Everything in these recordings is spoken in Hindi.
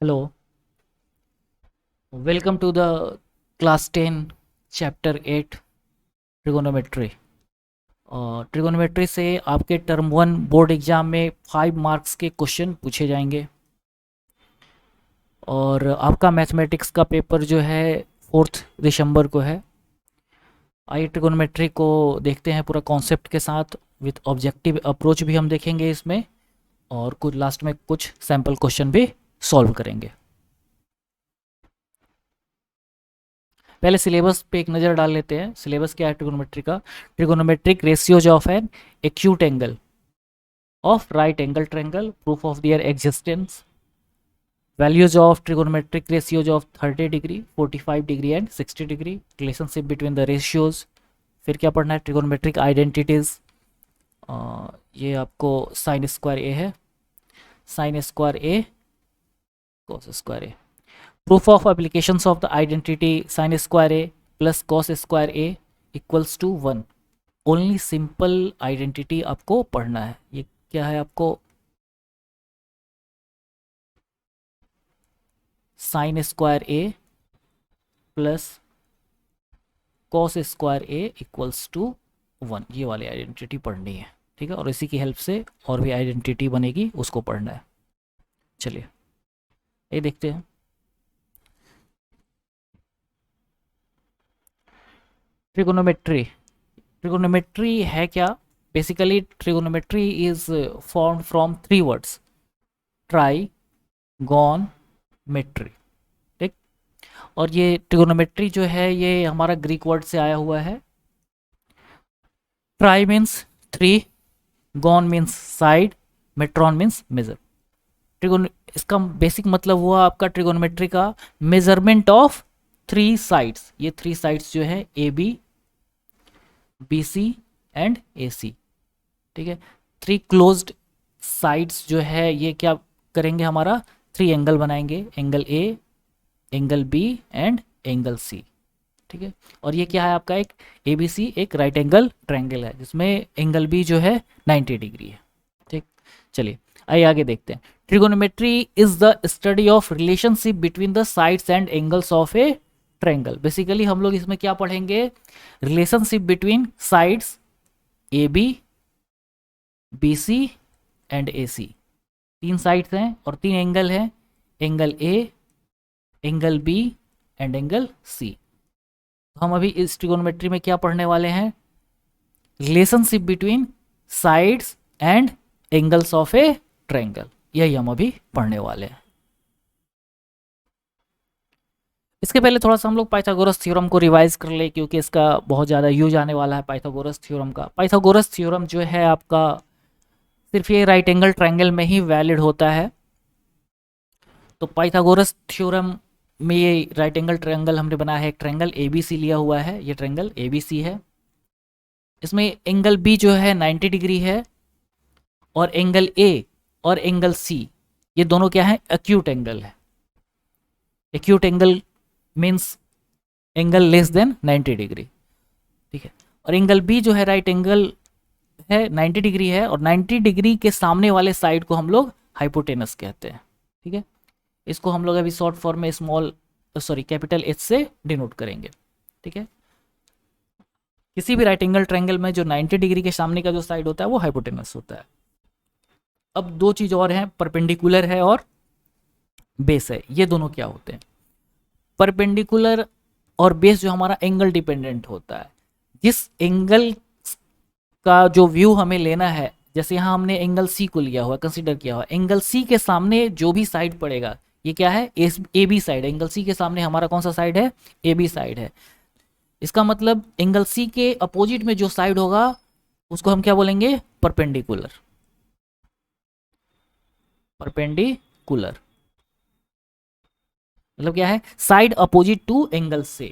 Hello, welcome to the class 10 chapter 8 trigonometry। Trigonometry से आपके टर्म 1 बोर्ड एग्जाम में 5 मार्क्स के क्वेश्चन पूछे जाएंगे और आपका मैथमेटिक्स का पेपर जो है 4 दिसंबर को है। आइए ट्रिगोनोमेट्री को देखते हैं पूरा कॉन्सेप्ट के साथ, विथ ऑब्जेक्टिव अप्रोच भी हम देखेंगे इसमें, और कुछ लास्ट में कुछ सैम्पल क्वेश्चन भी सॉल्व करेंगे। पहले सिलेबस पे एक नज़र डाल लेते हैं। सिलेबस क्या है ट्रिगोनोमेट्री का? Trigonometric ratios of an acute angle of right angle triangle, proof of their existence, values of trigonometric ratios of 30 degree, 45 degree and 60 degree, relationship between the ratios. फिर क्या पढ़ना है? Trigonometric identities. ये आपको साइन स्क्वायर ए है, sine square A cos square A, proof of applications of the identity sine square A plus cos square A equals to 1। Only simple identity आपको पढ़ना है। ये क्या है? आपको sine square A plus cos square A equals to 1, ये वाली आइडेंटिटी पढ़नी है, ठीक है। और इसी की हेल्प से और भी आइडेंटिटी बनेगी, उसको पढ़ना है। चलिए ये देखते हैं। ट्रिगोनोमेट्री, ट्रिगोनोमेट्री है क्या? Basically trigonometry is form from 3 words, tri gon metry, ठीक। और ये ट्रिगोनोमेट्री जो है ये हमारा ग्रीक वर्ड से आया हुआ है। Tri means 3, gon means side, metron means measure. Trigon इसका बेसिक मतलब हुआ आपका ट्रिगोनोमेट्री का मेजरमेंट ऑफ 3 साइड्स। ये 3 साइड्स जो है A B, B C and A C, ठीक है। 3 क्लोज्ड साइड्स जो है ये क्या करेंगे? हमारा 3 एंगल बनाएंगे, angle A, angle B and angle C, ठीक है। और ये क्या है? आपका एक ए बी सी एक राइट एंगल ट्रायंगल है जिसमें एंगल बी जो है 90 डिग्री है, ठीक। चलिए आइए आगे देखते हैं। Trigonometry is the study of relationship between the sides and angles of a triangle. Basically हम लोग इसमें क्या पढ़ेंगे? Relationship between sides A B C and A C. 3 sides हैं और 3 एंगल हैं, angle A, angle B and angle C. तो हम अभी इस ट्रिगोनोमेट्री में क्या पढ़ने वाले हैं? Relationship between sides and angles of a triangle, यही हम अभी पढ़ने वाले हैं। इसके पहले थोड़ा सा हम लोग पाइथागोरस थ्योरम को रिवाइज कर ले, क्योंकि इसका बहुत ज़्यादा यूज आने वाला है पाइथागोरस थ्योरम का। पाइथागोरस थ्योरम जो है आपका सिर्फ ये राइट एंगल ट्रायंगल में ही वैलिड होता है। तो पाइथागोरस थ्योरम में ये राइट एंगल ट्रायंगल हमने बनाया है, एक ट्रायंगल ए बी सी लिया हुआ है, ये ट्रायंगल ए बी सी है। इसमें एंगल बी जो है 90 डिग्री है और एंगल ए और एंगल सी ये दोनों क्या है? एक्यूट एंगल है। Acute angle means angle less than 90 degree, ठीक है। और एंगल बी जो है राइट एंगल है 90 डिग्री है, और 90 डिग्री के सामने वाले साइड को हम लोग हाइपोटेनस कहते हैं, ठीक है। इसको हम लोग अभी शॉर्ट फॉर्म में कैपिटल एच से डिनोट करेंगे, ठीक है। किसी भी राइट एंगल ट्रायंगल में जो 90 डिग्री के सामने का जो साइड होता है वो हाइपोटेनस होता है। अब 2 चीज और हैं, परपेंडिकुलर है और बेस है। ये दोनों क्या होते हैं? परपेंडिकुलर और बेस जो हमारा एंगल डिपेंडेंट होता है। जिस एंगल का जो व्यू हमें लेना है, जैसे यहाँ हमने एंगल सी को लिया हुआ, कंसीडर किया हुआ, एंगल सी के सामने जो भी साइड पड़ेगा ये क्या है? A B side. Angle C के सामने हमारा कौन सा साइड है? ए बी साइड है। इसका मतलब एंगल सी के अपोजिट में जो साइड होगा उसको हम क्या बोलेंगे? परपेंडिकुलर। परपेंडिकुलर मतलब क्या है? साइड अपोजिट टू एंगल से,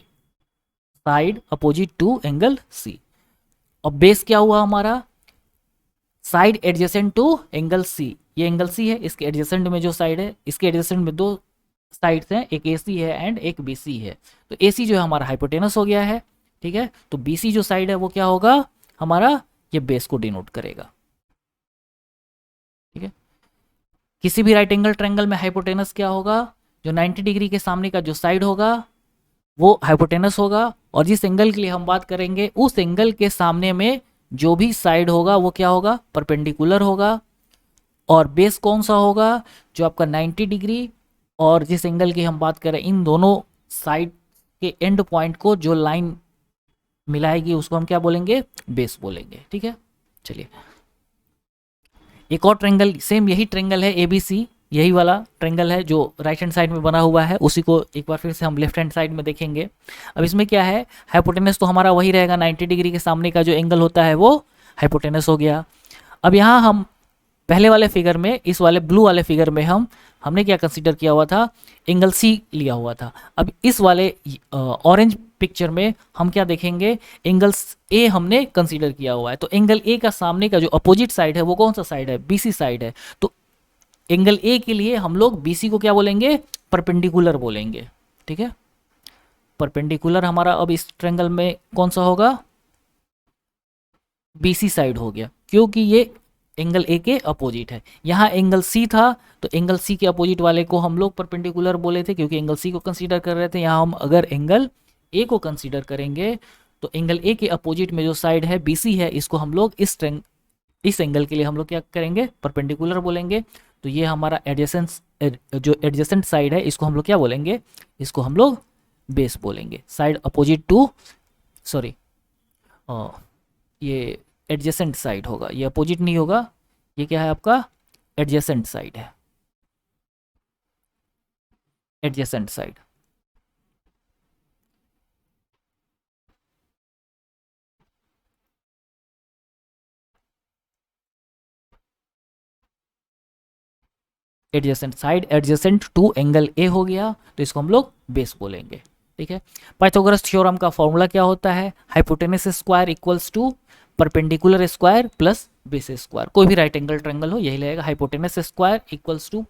side opposite to angle C. और बेस क्या हुआ हमारा? Side adjacent to angle C. ये एंगल सी है, इसके एडजेसेंट में जो साइड है, इसके एडजेसेंट में 2 साइड्स हैं, एक ए सी है एंड एक बी सी है। तो ए सी जो है हमारा हाइपोटेनस हो गया है, ठीक है। तो बी सी जो साइड है वो क्या होगा हमारा? ये बेस को डिनोट करेगा, ठीक है। किसी भी राइट एंगल ट्रायंगल में हाइपोटेनस क्या होगा? जो 90 डिग्री के सामने का जो साइड होगा वो हाइपोटेनस होगा, और जिस एंगल के लिए हम बात करेंगे उस एंगल के सामने में जो भी साइड होगा वो क्या होगा, परपेंडिकुलर होगा। और बेस कौन सा होगा, जो आपका 90 डिग्री और जिस एंगल की हम बात करें इन दोनों साइड के एंड पॉइंट को जो लाइन मिलाएगी उसको हम क्या बोलेंगे, बेस बोलेंगे। ठीक है, चलिए एक और ट्रेंगल, सेम यही ट्रेंगल है एबीसी, यही वाला ट्रेंगल है जो राइट हैंड साइड में बना हुआ है, उसी को एक बार फिर से हम लेफ्ट हैंड साइड में देखेंगे। अब इसमें क्या है, हाइपोटेनस तो हमारा वही रहेगा, 90 डिग्री के सामने का जो एंगल होता है वो हाइपोटेनस हो गया। अब यहाँ हम पहले वाले फिगर में, इस वाले ब्लू वाले फिगर में हमने क्या कंसीडर किया हुआ था, एंगल सी लिया हुआ था। अब इस वाले ऑरेंज पिक्चर में हम क्या देखेंगे, एंगल ए हमने कंसीडर किया हुआ है। तो एंगल ए का सामने का जो अपोजिट साइड है वो कौन सा साइड है, बीसी साइड है। तो एंगल ए के लिए हम लोग बीसी को क्या बोलेंगे, परपेंडिकुलर बोलेंगे। ठीक है, परपेंडिकुलर हमारा अब इस ट्रायंगल में कौन सा होगा, बीसी साइड हो गया, क्योंकि ये एंगल ए के अपोजिट है। यहाँ एंगल सी था तो एंगल सी के अपोजिट वाले को हम लोग परपेंडिकुलर बोले थे, क्योंकि एंगल सी को कंसीडर कर रहे थे। यहाँ हम अगर एंगल ए को कंसीडर करेंगे तो एंगल ए के अपोजिट में जो साइड है बीसी है, इसको हम लोग इस एंगल के लिए हम लोग क्या करेंगे, परपेंडिकुलर बोलेंगे। तो ये हमारा जो एडजेसेंट साइड है इसको हम लोग क्या बोलेंगे, इसको हम लोग बेस बोलेंगे। साइड अपोजिट टू, सॉरी ये एडजेसेंट साइड होगा, ये अपोजिट नहीं होगा, ये क्या है आपका एडजेसेंट साइड है, adjacent side. Adjacent side adjacent to angle A हो गया, तो इसको हम लोग बेस बोलेंगे। ठीक है, पाइथागोरस थ्योरम का फॉर्मूला क्या होता है, hypotenuse square equals to perpendicular square plus base square. कोई भी राइट एंगल ट्रायंगल हो यही लगेगा, hypotenuse square equals to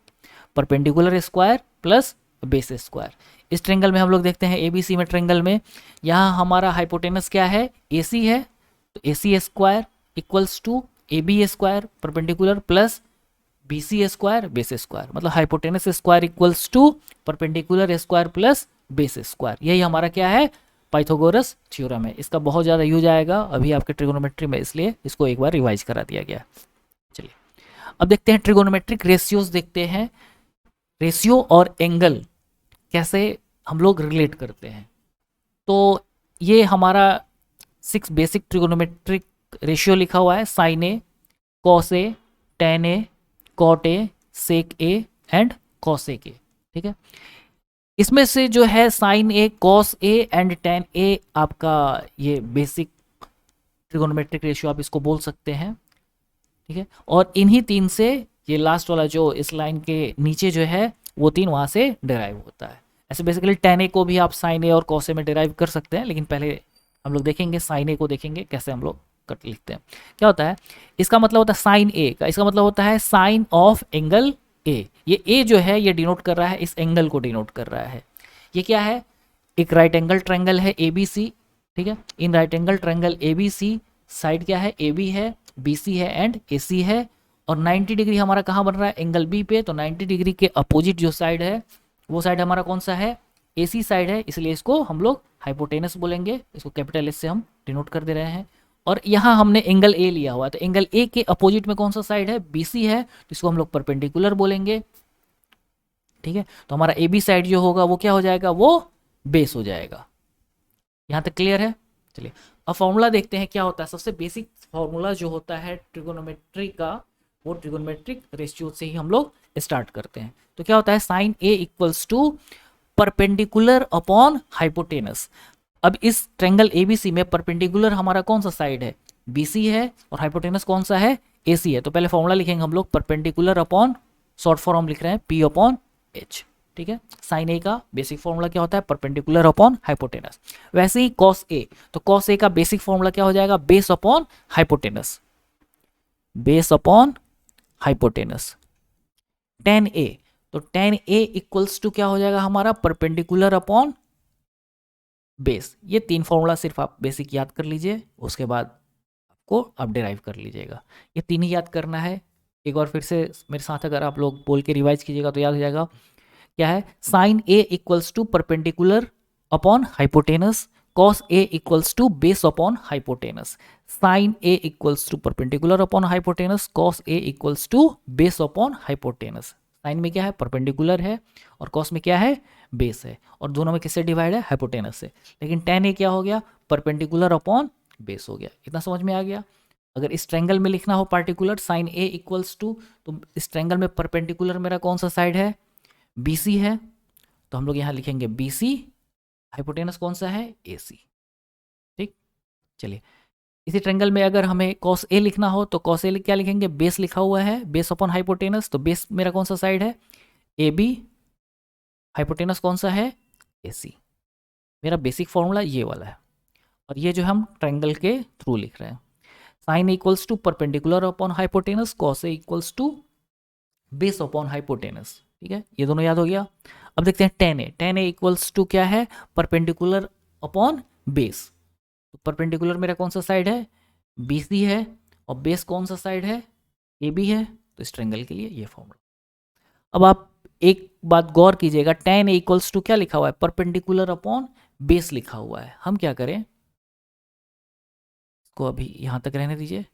perpendicular square plus base square. इस ट्रायंगल में हम लोग देखते हैं एबीसी में ट्रायंगल में, यहाँ हमारा हाइपोटेनस क्या है, एसी है, तो AC square equals to A B square perpendicular plus B C square base square, मतलब hypotenuse square equals to perpendicular square plus base square. यही हमारा क्या है, पाइथागोरस थ्योरम है। इसका बहुत ज़्यादा यूज आएगा अभी आपके ट्रिगोनोमेट्री में, इसलिए इसको एक बार रिवाइज करा दिया गया। चलिए अब देखते हैं ट्रिगोनोमेट्रिक रेशियोज, देखते हैं रेशियो और एंगल कैसे हम लोग रिलेट करते हैं। तो ये हमारा 6 बेसिक ट्रिगोनोमेट्रिक रेशियो लिखा हुआ है, sine A, cos A, tan A, cot A, sec A and cosec A. ठीक है, इसमें से जो है sine A, cos A and tan A आपका ये बेसिक ट्रिगोनोमेट्रिक रेशियो आप इसको बोल सकते हैं। ठीक है, और इन्हीं तीन से ये लास्ट वाला जो इस लाइन के नीचे जो है वो तीन वहाँ से डिराइव होता है। ऐसे बेसिकली टेन ए को भी आप साइन ए और कॉस ए में डिराइव कर सकते हैं, लेकिन पहले हम लोग देखेंगे साइन ए को, देखेंगे कैसे हम लोग कट लिखते हैं। क्या होता है, इसका मतलब होता है साइन ए का, इसका मतलब होता है साइन ऑफ एंगल ए। ये ए जो है ये डिनोट कर रहा है, इस एंगल को डिनोट कर रहा है। ये क्या है, एक राइट एंगल ट्रायंगल है ए बी सी। ठीक है, in right angle triangle A B C side क्या है, ए बी है, बी सी है एंड ए सी है। और 90 डिग्री हमारा कहाँ बन रहा है, एंगल बी पे। तो 90 डिग्री के अपोजिट जो साइड है वो साइड हमारा कौन सा है, ए सी साइड है, इसलिए इसको हम लोग हाइपोटेनस बोलेंगे। इसको कैपिटल एस से हम डिनोट कर दे रहे हैं। और यहाँ हमने एंगल ए लिया हुआ है, तो एंगल ए के अपोजिट में कौन सा साइड है, बीसी है, तो इसको हम लोग परपेंडिकुलर बोलेंगे। ठीक है, तो हमारा ए बी साइड जो होगा वो क्या हो जाएगा, वो बेस हो जाएगा। यहाँ तक क्लियर है। चलिए अब फॉर्मूला देखते हैं क्या होता है। सबसे बेसिक फॉर्मूला जो होता है ट्रिगोनोमेट्री का, वो ट्रिगोनोमेट्रिक रेशियो से ही हम लोग स्टार्ट करते हैं। तो क्या होता है, sine A equals to perpendicular upon hypotenuse. अब इस ट्रायंगल एबीसी में परपेंडिकुलर हमारा कौन सा साइड है, बीसी है, और हाइपोटेनस कौन सा है, एसी है। तो पहले फॉर्मूला लिखेंगे हम लोग, परपेंडिकुलर अपॉन, शॉर्ट फॉर्म हम लिख रहे हैं पी अपॉन एच। ठीक है, साइन ए का बेसिक फॉर्मूला क्या होता है, परपेंडिकुलर अपॉन हाइपोटेनस। वैसे ही कॉस ए, तो कॉस ए का बेसिक फॉर्मूला क्या हो जाएगा, base upon hypotenuse, base upon hypotenuse. Tan A, तो टेन ए इक्वल्स टू क्या हो जाएगा हमारा, परपेंडिकुलर अपॉन बेस। ये तीन फॉर्मूला सिर्फ आप बेसिक याद कर लीजिए, उसके बाद आपको आप डिराइव कर लीजिएगा। ये तीन ही याद करना है। एक बार फिर से मेरे साथ अगर आप लोग बोल के रिवाइज कीजिएगा तो याद हो जाएगा। क्या है, sine A equals to perpendicular upon hypotenuse, cos A equals to base upon hypotenuse. Sine A equals to perpendicular upon hypotenuse, cos A equals to base upon hypotenuse. Sine में क्या है, परपेंडिकुलर है, और कॉस में क्या है, बेस है, और दोनों में किससे डिवाइड है, हाइपोटेनस से। लेकिन टेन ए क्या हो गया, परपेंडिकुलर अपॉन बेस हो गया। इतना समझ में आ गया। अगर इस ट्रायंगल में लिखना हो particular sine A equals to, तो इस ट्रायंगल में परपेंडिकुलर मेरा कौन सा साइड है, BC है, तो हम लोग यहाँ लिखेंगे BC, हाइपोटेनस कौन सा है, AC। ठीक, चलिए इसी ट्रायंगल में अगर हमें कॉस ए लिखना हो तो कॉस ए क्या लिखेंगे, बेस लिखा हुआ है, बेस अपॉन हाइपोटेनस, तो बेस मेरा कौन सा साइड है, AB, हाइपोटेनस कौन सा है, AC। मेरा बेसिक फॉर्मूला ये वाला है, और ये जो हम ट्रायंगल के थ्रू लिख रहे हैं। Sine equals to perpendicular upon hypotenuse, cos A equals to base upon hypotenuse. ठीक है, ये दोनों याद हो गया। अब देखते हैं tan A. Tan A equals to क्या है, परपेंडिकुलर अपॉन बेस। तो परपेंडिकुलर मेरा कौन सा साइड है, BC है, और बेस कौन सा साइड है, AB है। तो इस ट्रायंगल के लिए ये फॉर्मूला। अब आप एक बात गौर कीजिएगा, टेन ए इक्वल्स टू क्या लिखा हुआ है, परपेंडिकुलर अपॉन बेस लिखा हुआ है। हम क्या करें, इसको अभी यहां तक रहने दीजिए,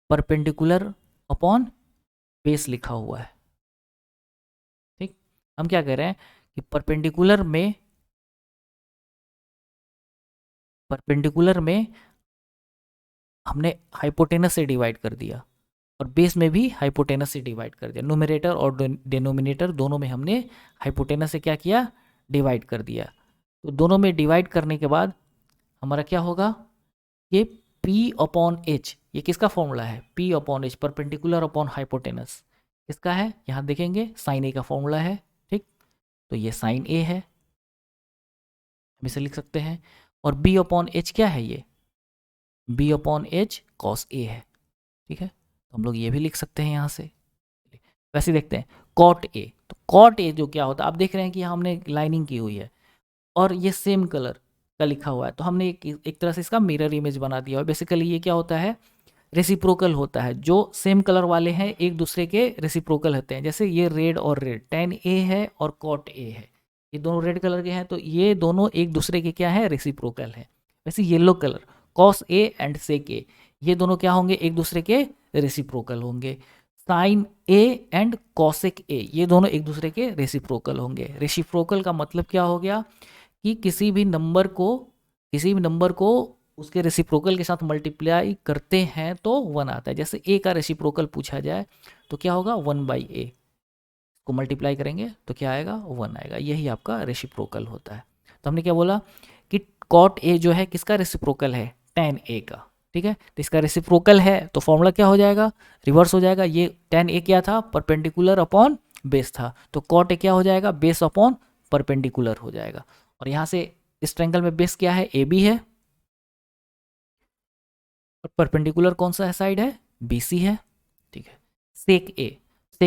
परपेंडिकुलर अपॉन बेस लिखा हुआ है। ठीक, हम क्या कर रहे हैं कि परपेंडिकुलर में हमने हाइपोटेनस से डिवाइड कर दिया, और बेस में भी हाइपोटेनस से डिवाइड कर दिया। न्यूमरेटर और डिनोमिनेटर दोनों में हमने हाइपोटेनस से क्या किया, डिवाइड कर दिया। तो दोनों में डिवाइड करने के बाद हमारा क्या होगा, ये P अपॉन H, ये किसका फॉर्मूला है, P upon H, perpendicular upon hypotenuse किसका है, यहाँ देखेंगे साइन ए का फॉर्मूला है। ठीक, तो ये साइन ए है, हम इसे लिख सकते हैं। और B अपॉन H क्या है, ये B upon H cos A है। ठीक है, तो हम लोग ये भी लिख सकते हैं यहाँ से। वैसे देखते हैं कॉट ए, तो कॉट ए जो क्या होता है, आप देख रहे हैं कि यहाँ हमने लाइनिंग की हुई है, और ये सेम कलर का लिखा हुआ है, तो हमने एक तरह से इसका मिरर इमेज बना दिया। और बेसिकली ये क्या होता है, रेसिप्रोकल होता है, जो सेम कलर वाले हैं एक दूसरे के रेसिप्रोकल होते हैं। जैसे ये रेड और रेड, टेन ए है और कॉट ए है, ये दोनों रेड कलर के हैं, तो ये दोनों एक दूसरे के क्या है, रेसिप्रोकल है। वैसे yellow colour cos A and sec A, ये दोनों क्या होंगे, एक दूसरे के रेसिप्रोकल होंगे। Sine A and cosec A, ये दोनों एक दूसरे के रेसिप्रोकल होंगे। रेसिप्रोकल का मतलब क्या हो गया कि किसी भी नंबर को उसके रेसिप्रोकल के साथ मल्टीप्लाई करते हैं तो 1 आता है। जैसे a का रेसिप्रोकल पूछा जाए तो क्या होगा, 1/a को मल्टीप्लाई करेंगे तो क्या आएगा, 1 आएगा। यही आपका रेसिप्रोकल होता है। तो हमने क्या बोला कि कॉट a जो है किसका रेसिप्रोकल है, tan a का। ठीक है, तो इसका रेसिप्रोकल है तो फॉर्मूला क्या हो जाएगा, रिवर्स हो जाएगा। ये tan a क्या था, परपेंडिकुलर अपॉन बेस था, तो कॉट a क्या हो जाएगा, बेस अपॉन परपेंडिकुलर हो जाएगा। और यहाँ से इस ट्रायंगल में बेस क्या है, AB है, और परपेंडिकुलर कौन सा है साइड है, BC है। ठीक है, सेक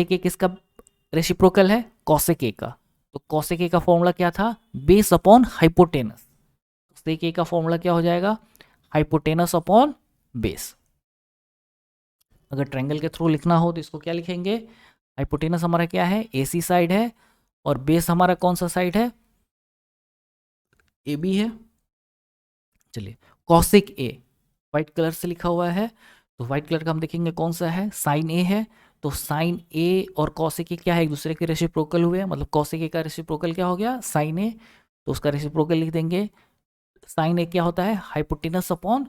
ए किसका रेसिप्रोकल है, कॉसेक ए का। तो कॉसेक ए का फॉर्मूला क्या था, बेस अपॉन हाइपोटेनस। सेक ए का फॉर्मूला क्या हो जाएगा, हाइपोटेनस अपॉन बेस। अगर ट्रायंगल के थ्रू लिखना हो तो इसको क्या लिखेंगे, हाइपोटेनस हमारा क्या है, AC साइड है, और बेस हमारा कौन सा साइड है, AB है। चलिए कॉसेक ए व्हाइट कलर से लिखा हुआ है, तो व्हाइट कलर का हम देखेंगे कौन सा है, साइन ए है। तो साइन ए और कॉसेक ए क्या है, एक दूसरे के रेसिप्रोकल हुए, मतलब कॉसेक ए का रेसिप्रोकल क्या हो गया, साइन ए, तो उसका रेसिप्रोकल लिख देंगे। साइन ए क्या होता है, hypotenuse upon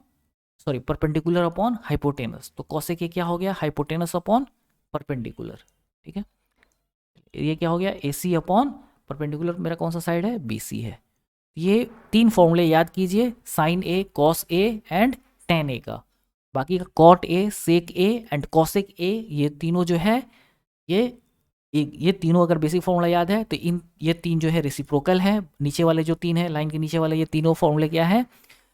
perpendicular upon hypotenuse, तो कॉसेक ए क्या हो गया, हाइपोटेनस अपॉन परपेंडिकुलर। ठीक है, ये क्या हो गया, AC अपॉन परपेंडिकुलर, मेरा कौन सा साइड है, BC है। ये 3 फॉर्मूले याद कीजिए, sine A, cos A and tan A का। बाकी का cot A, sec A and cosec A, ये तीनों जो है ये तीनों अगर बेसिक फॉर्मूला याद है तो ये 3 जो है रेसिप्रोकल है। नीचे वाले जो 3 है लाइन के नीचे वाले, ये तीनों फॉर्मूले क्या है,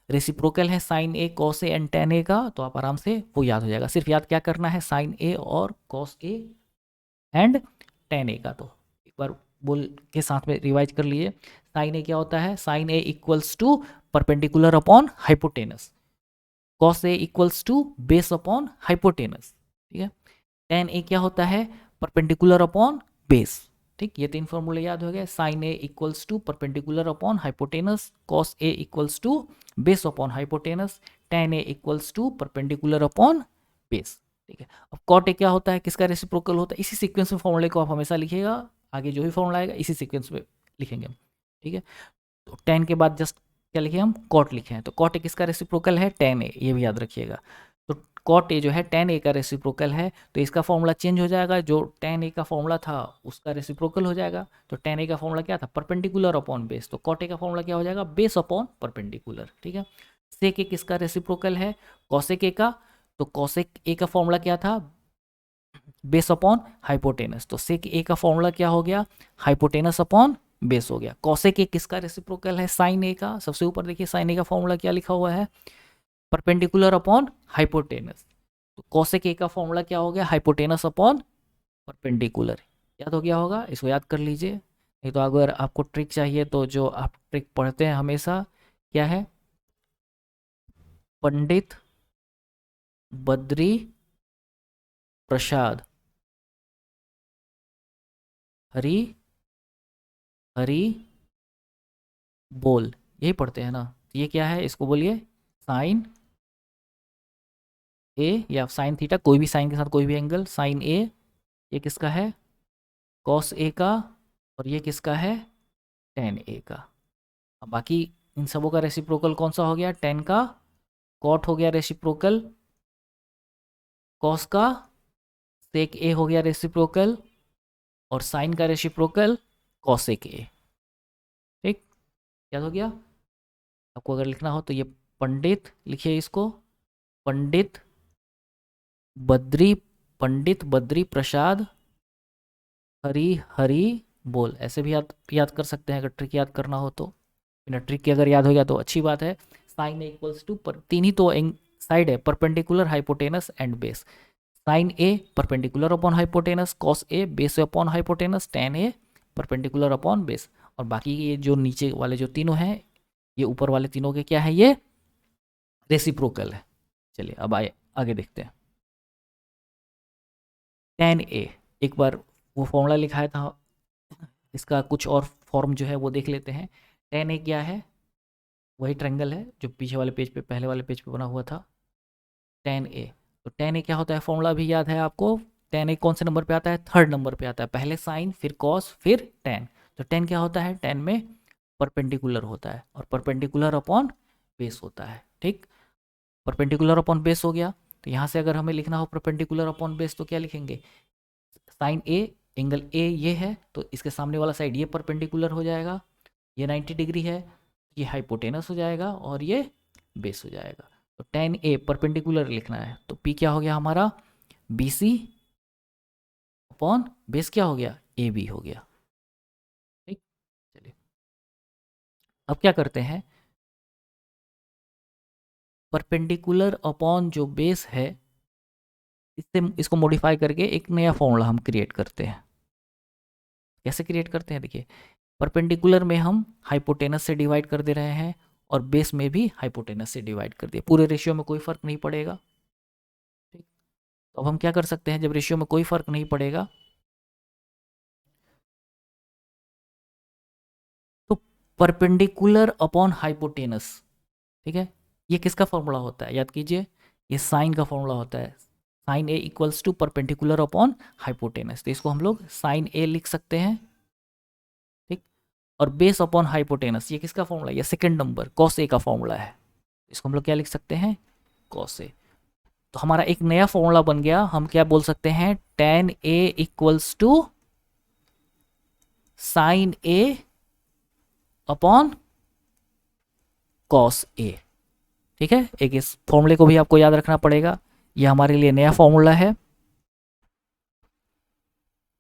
रेसिप्रोकल है, sine A, cos A and tan A का। तो आप आराम से वो याद हो जाएगा। सिर्फ याद क्या करना है, साइन ए और cos A and tan A का। तो एक बार बोल के साथ में रिवाइज कर लिए, साइन ए क्या होता है, sine A equals to perpendicular upon hypotenuse, cos A equals to base upon hypotenuse. ठीक है, टेन ए क्या होता है, परपेंडिकुलर अपॉन बेस। ठीक, ये 3 फॉर्मूले याद हो गए। Sine A equals to perpendicular upon hypotenuse, cos A equals to base upon hypotenuse, tan A equals to perpendicular upon base. ठीक है, अब कॉट ए क्या होता है, किसका रेसिप्रोकल होता है, इसी सीक्वेंस में फॉर्मूले को आप हमेशा लिखिएगा, आगे जो भी फॉर्मूला आएगा इसी सीक्वेंस में लिखेंगे हम। ठीक है, तो टेन के बाद जस्ट क्या लिखे हम, कॉट लिखे हैं, तो कॉट ए किसका रेसिप्रोकल है, टेन ए, ये भी याद रखिएगा। तो कॉट ए जो है टेन ए का रेसिप्रोकल है, तो इसका फॉर्मूला चेंज हो जाएगा, जो टेन ए का फॉर्मूला था उसका रेसिप्रोकल हो जाएगा। तो टेन ए का फॉर्मूला क्या था, परपेंडिकुलर अपॉन बेस, तो कॉट ए का फॉर्मूला क्या हो जाएगा, बेस अपॉन परपेंडिकुलर। ठीक है, सेक ए किसका रेसिप्रोकल है, कॉसेक ए का, तो कॉसेक ए का फॉर्मूला क्या था, बेस अपॉन हाइपोटेनस, तो सेक ए का फॉर्मूला क्या हो गया, हाइपोटेनस अपॉन बेस हो गया। कॉसेक ए किसका रेसिप्रोकल है, साइन ए का, सबसे ऊपर देखिए साइन ए का फॉर्मूला क्या लिखा हुआ है, परपेंडिकुलर अपॉन हाइपोटेनस, तो कॉसेक ए का फॉर्मूला क्या हो गया, हाइपोटेनस अपॉन परपेंडिकुलर। याद हो गया होगा, इसको याद कर लीजिए, नहीं तो अगर आपको ट्रिक चाहिए तो जो आप ट्रिक पढ़ते हैं हमेशा, क्या है, पंडित बद्री प्रसाद हरी हरी बोल, यही पढ़ते हैं ना। तो ये क्या है, इसको बोलिए साइन ए या साइन थीटा, कोई भी साइन के साथ कोई भी एंगल, साइन ए, ये किसका है, कॉस ए का, और ये किसका है, टेन ए का। अब बाकी इन सबों का रेसिप्रोकल कौन सा हो गया, टेन का कॉट हो गया रेसिप्रोकल, कॉस का सेक ए हो गया रेसिप्रोकल, और साइन का रेसिप्रोकल कॉसेक ए। ठीक, याद हो गया। आपको अगर लिखना हो तो ये पंडित लिखिए, इसको पंडित बद्री, पंडित बद्री प्रसाद हरी हरी बोल, ऐसे भी याद कर सकते हैं अगर ट्रिक याद करना हो तो। बिना ट्रिक के अगर याद हो गया तो अच्छी बात है। साइन ए इक्वल्स टू, पर तीन ही तो साइड है, perpendicular hypotenuse and base. Sine A perpendicular upon hypotenuse, cos A base upon hypotenuse, tan A perpendicular upon base, और बाकी ये जो नीचे वाले जो तीनों हैं, ये ऊपर वाले तीनों के क्या है, ये रेसिप्रोकल है। चलिए अब आगे देखते हैं। टेन ए, एक बार वो फॉर्मूला लिखाया था, इसका कुछ और फॉर्म जो है वो देख लेते हैं। टेन ए क्या है, वही ट्रायंगल है जो पीछे वाले पेज पे, पहले वाले पेज पे बना हुआ था, टेन ए। तो टेन ए क्या होता है, फॉर्मूला भी याद है आपको, टेन ए कौन से नंबर पे आता है, थर्ड नंबर पे आता है, पहले साइन फिर कॉस फिर टेन। तो टेन क्या होता है, टेन में परपेंडिकुलर होता है, और परपेंडिकुलर अपॉन बेस होता है। ठीक, परपेंडिकुलर अपॉन बेस हो गया, तो यहाँ से अगर हमें लिखना हो परपेंडिकुलर अपॉन बेस तो क्या लिखेंगे, साइन ए, एंगल ए ये है, तो इसके सामने वाला साइड ये परपेंडिकुलर हो जाएगा, ये 90 डिग्री है, ये हाइपोटेनस हो जाएगा, और ये बेस हो जाएगा। तो टेन ए परपेंडिकुलर लिखना है, तो पी क्या हो गया हमारा, बी सी अपॉन बेस क्या हो गया, ए बी हो गया। ठीक, चलिए अब क्या करते हैं, परपेंडिकुलर अपॉन जो बेस है, इससे इसको मॉडिफाई करके एक नया फॉर्मूला हम क्रिएट करते हैं। कैसे क्रिएट करते हैं, देखिए परपेंडिकुलर में हम हाइपोटेनस से डिवाइड कर दे रहे हैं, और बेस में भी हाइपोटेनस से डिवाइड कर दिए, पूरे रेशियो में कोई फर्क नहीं पड़ेगा। ठीक, तो अब हम क्या कर सकते हैं, जब रेशियो में कोई फर्क नहीं पड़ेगा, तो परपेंडिकुलर अपॉन हाइपोटेनस, ठीक है, ये किसका फॉर्मूला होता है, याद कीजिए, ये साइन का फॉर्मूला होता है, sine A equals to perpendicular upon hypotenuse, तो इसको हम लोग साइन ए लिख सकते हैं। ठीक, और बेस अपॉन हाइपोटेनस, ये किसका फॉर्मूला है, ये सेकंड नंबर कॉस ए का फॉर्मूला है, इसको हम लोग क्या लिख सकते हैं, कॉस ए। तो हमारा एक नया फॉर्मूला बन गया, हम क्या बोल सकते हैं, tan A equals to sine A upon cos A. ठीक है, एक इस फॉर्मूले को भी आपको याद रखना पड़ेगा, ये हमारे लिए नया फॉर्मूला है,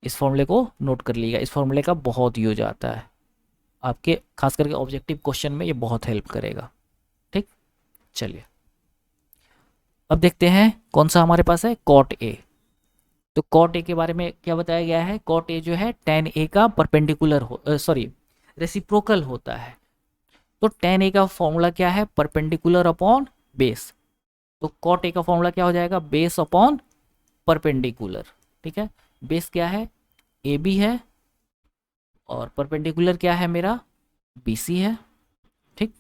इस फॉर्मूले को नोट कर लीजिएगा, इस फॉर्मूले का बहुत यूज आता है आपके, खास करके ऑब्जेक्टिव क्वेश्चन में ये बहुत हेल्प करेगा। ठीक, चलिए अब देखते हैं कौन सा हमारे पास है, कॉट ए। तो कॉट ए के बारे में क्या बताया गया है, कॉट ए जो है टेन ए का परपेंडिकुलर सॉरी रेसिप्रोकल होता है। तो टेन ए का फॉर्मूला क्या है, परपेंडिकुलर अपॉन बेस, तो कॉट ए का फॉर्मूला क्या हो जाएगा, बेस अपॉन परपेंडिकुलर। ठीक है, बेस क्या है, ए बी है, और परपेंडिकुलर क्या है मेरा, BC है। ठीक,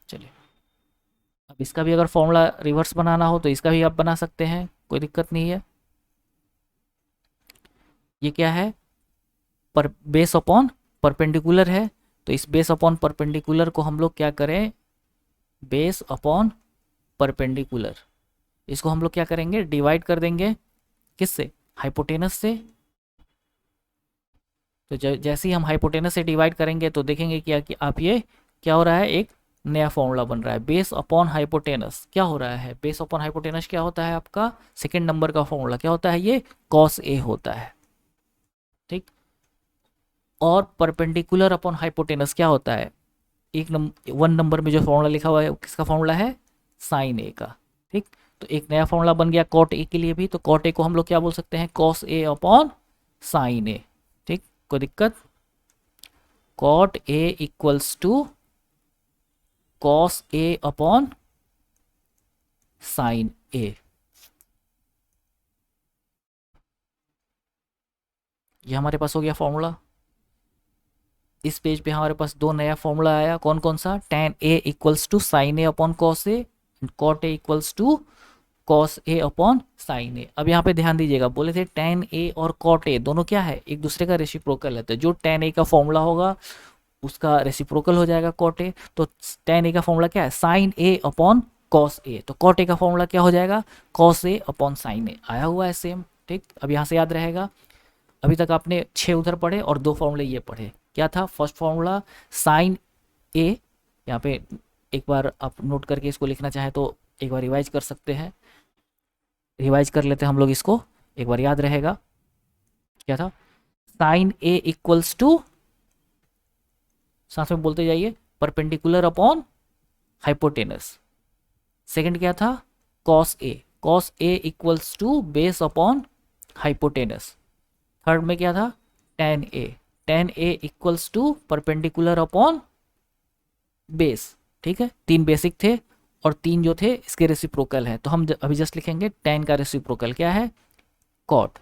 चलिए अब इसका भी अगर फॉर्मूला रिवर्स बनाना हो तो इसका भी आप बना सकते हैं, कोई दिक्कत नहीं है। ये क्या है, पर बेस अपॉन परपेंडिकुलर है, तो इस बेस अपॉन परपेंडिकुलर को हम लोग क्या करें, बेस अपॉन परपेंडिकुलर, इसको हम लोग क्या करेंगे, डिवाइड कर देंगे, किससे, हाइपोटेनस से। तो जैसे ही हम हाइपोटेनस से डिवाइड करेंगे तो देखेंगे कि आप ये क्या हो रहा है, एक नया फॉर्मूला बन रहा है, बेस अपॉन हाइपोटेनस। क्या हो रहा है, बेस अपॉन हाइपोटेनस क्या होता है आपका, सेकंड नंबर का फॉर्मूला क्या होता है, ये कॉस ए होता है। ठीक, और परपेंडिकुलर अपॉन हाइपोटेनस क्या होता है, एक नंबर 1 नंबर में जो फॉर्मूला लिखा हुआ है किसका फॉर्मूला है, साइन ए का। ठीक, तो एक नया फॉर्मूला बन गया कॉट ए के लिए भी, तो कॉट ए को हम लोग क्या बोल सकते हैं, cos A upon sine A. ठीक, कोई दिक्कत, cot A equals to cos A upon sine A. ये हमारे पास हो गया फॉर्मूला। इस पेज पे हमारे पास दो नया फॉर्मूला आया, कौन कौन सा, tan a equals to sine A upon cos A, cot A equals to cos A upon sine A. अब यहाँ पे ध्यान दीजिएगा, बोले थे tan a और cot a दोनों क्या है, एक दूसरे का रेसिप्रोकल है, तो जो tan a का फॉर्मूला होगा उसका रेसिप्रोकल हो जाएगा cot a। तो tan a का फॉर्मूला क्या है, sign a upon cos A, तो cot a का फॉर्मूला क्या हो जाएगा, कॉस ए अपॉन साइन ए, आया हुआ है सेम। ठीक, अब यहाँ से याद रहेगा, अभी तक आपने 6 उधर पढ़े और 2 फॉर्मूले ये पढ़े। क्या था, फर्स्ट फॉर्मूला साइन ए, यहाँ पे एक बार आप नोट करके इसको लिखना चाहे तो एक बार रिवाइज कर सकते हैं, रिवाइज कर लेते हैं हम लोग इसको, एक बार याद रहेगा। क्या था, साइन ए इक्वल्स टू, साथ में बोलते जाइए, परपेंडिकुलर अपॉन हाइपोटेनस। सेकंड क्या था, cos A, cos A equals to base upon hypotenuse. Third में क्या था, tan a, tan a equals to perpendicular upon base. ठीक है, 3 बेसिक थे और 3 जो थे इसके रेसिप्रोकल है, तो हम अभी जस्ट लिखेंगे tan का रेसिप्रोकल क्या है, cot,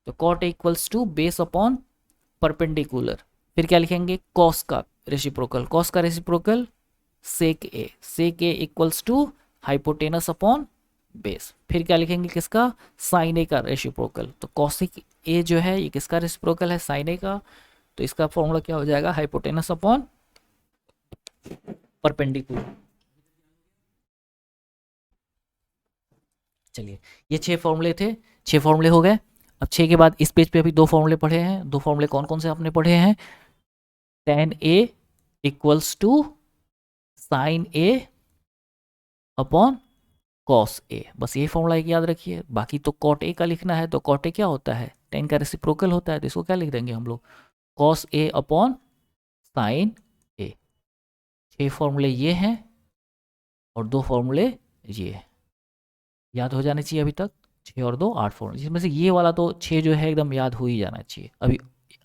तो cot a equals to base upon perpendicular. फिर क्या लिखेंगे, cos का रेसिप्रोकल, cos का reciprocal sec a, sec a equals to hypotenuse upon base. फिर क्या लिखेंगे, किसका, साइन ए का रेसिप्रोकल, तो कॉसिक ए जो है ये किसका रेसिप्रोकल है, साइन ए का, तो इसका फॉर्मूला क्या हो जाएगा, हाइपोटेनस अपॉन परपेंडिकुलर। चलिए, ये 6 फॉर्मूले थे, 6 फॉर्मूले हो गए। अब 6 के बाद इस पेज पे अभी 2 फॉर्मूले पढ़े हैं, 2 फॉर्मूले कौन कौन से आपने पढ़े हैं, tan a equals to sine A upon cos A, बस ये फॉर्मूला एक याद रखिए। बाकी तो कॉट ए का लिखना है, तो कॉट ए क्या होता है, टेन का रेसिप्रोकल होता है, तो इसको क्या लिख देंगे हम लोग, कॉस ए अपॉन साइन ए। 6 फॉर्मूले ये हैं और 2 फॉर्मूले ये हैं, याद हो जाने चाहिए अभी तक, 6 और 2 8 फॉर्मूले, जिसमें से ये वाला तो 6 जो है एकदम याद हो ही जाना चाहिए। अभी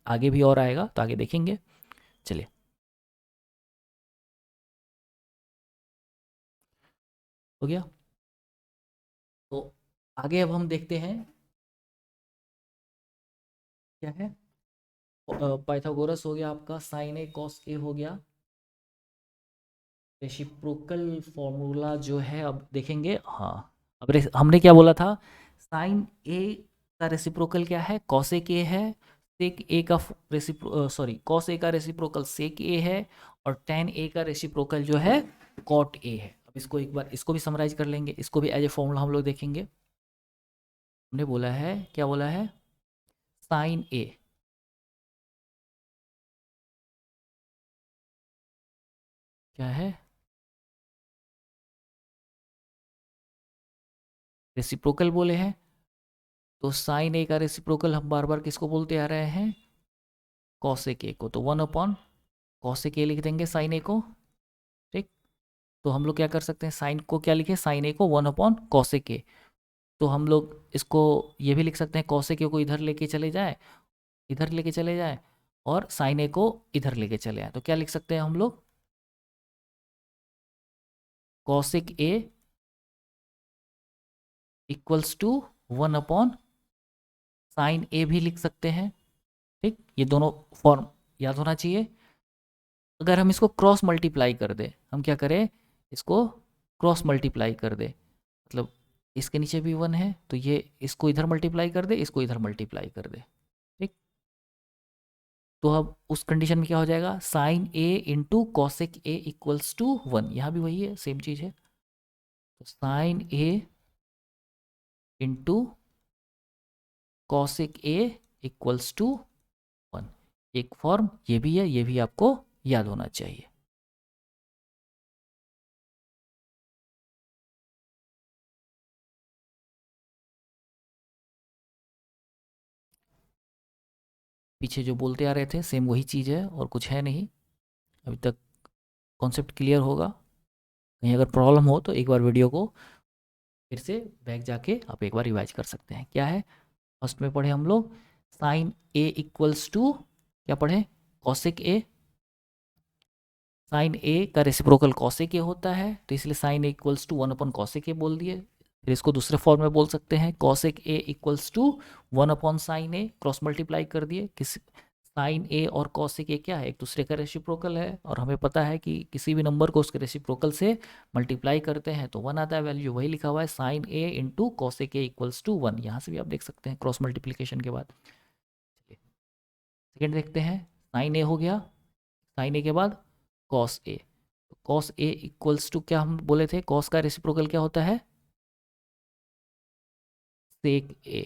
आगे भी और आएगा तो आगे देखेंगे। चलिए, हो गया, तो आगे अब हम देखते हैं क्या है, पाइथागोरस हो गया आपका, साइन ए कॉस ए हो गया, रेसिप्रोकल फॉर्मूला जो है अब देखेंगे। हाँ, अब हमने क्या बोला था, साइन ए का रेसिप्रोकल क्या है, कॉसेक ए है, सेक ए का सॉरी कॉस ए का रेसिप्रोकल सेक ए है, और टेन ए का रेसिप्रोकल जो है कॉट ए है। अब इसको एक बार इसको भी समराइज कर लेंगे, इसको भी एज ए फॉर्मूला हम लोग देखेंगे। हमने बोला है, क्या बोला है, साइन ए क्या है, रेसिप्रोकल बोले हैं, तो साइन ए का रेसिप्रोकल हम बार बार किसको बोलते आ रहे हैं, कॉसेक ए को, तो 1 अपॉन कॉसेक ए लिख देंगे साइन ए को। ठीक, तो हम लोग क्या कर सकते हैं, साइन को क्या लिखे, साइन ए को 1 अपॉन कॉसेक ए, तो हम लोग इसको ये भी लिख सकते हैं, कॉसेक ए को इधर लेके चले जाए, इधर लेके चले जाए, और साइन ए को इधर लेके चले आए, तो क्या लिख सकते हैं हम लोग, cosec A equals to 1 upon sine A भी लिख सकते हैं। ठीक, ये दोनों फॉर्म, याद होना चाहिए। अगर हम इसको क्रॉस मल्टीप्लाई कर दें, हम क्या करें, इसको क्रॉस मल्टीप्लाई कर दें, मतलब इसके नीचे भी 1 है तो ये इसको इधर मल्टीप्लाई कर दे, इसको इधर मल्टीप्लाई कर दे, ठीक। तो अब उस कंडीशन में क्या हो जाएगा, sine A into cosec A equals to 1, यहाँ भी वही है, सेम चीज़ है। तो sine A into cosec A equals to 1, एक फॉर्म ये भी है, ये भी आपको याद होना चाहिए। पीछे जो बोलते आ रहे थे सेम वही चीज़ है और कुछ है नहीं। अभी तक कॉन्सेप्ट क्लियर होगा। कहीं अगर प्रॉब्लम हो तो एक बार वीडियो को फिर से बैक जाके आप एक बार रिवाइज कर सकते हैं। क्या है, फर्स्ट में पढ़े हम लोग साइन ए इक्वल्स टू, क्या पढ़े, कॉसेक ए। साइन ए का रेसिप्रोकल कॉसेक ए होता है, तो इसलिए sine A equals to 1 upon cosec A बोल दिए। फिर इसको दूसरे फॉर्म में बोल सकते हैं, cosec A equals to 1 upon sine A, cross multiply कर दिए। किसी साइन ए और कॉसेक ए क्या है, एक दूसरे का रेसिप्रोकल है, और हमें पता है कि किसी भी नंबर को उसके रेसिप्रोकल से मल्टीप्लाई करते हैं तो 1 आता है वैल्यू, वही लिखा हुआ है sine A into cosec A equals to 1। यहाँ से भी आप देख सकते हैं क्रॉस मल्टीप्लीकेशन के बाद। सेकेंड देखते हैं, साइन ए हो गया, साइन ए के बाद cos A. Cos A equals to क्या हम बोले थे, कॉस का रेसिप्रोकल क्या होता है, सेक ए।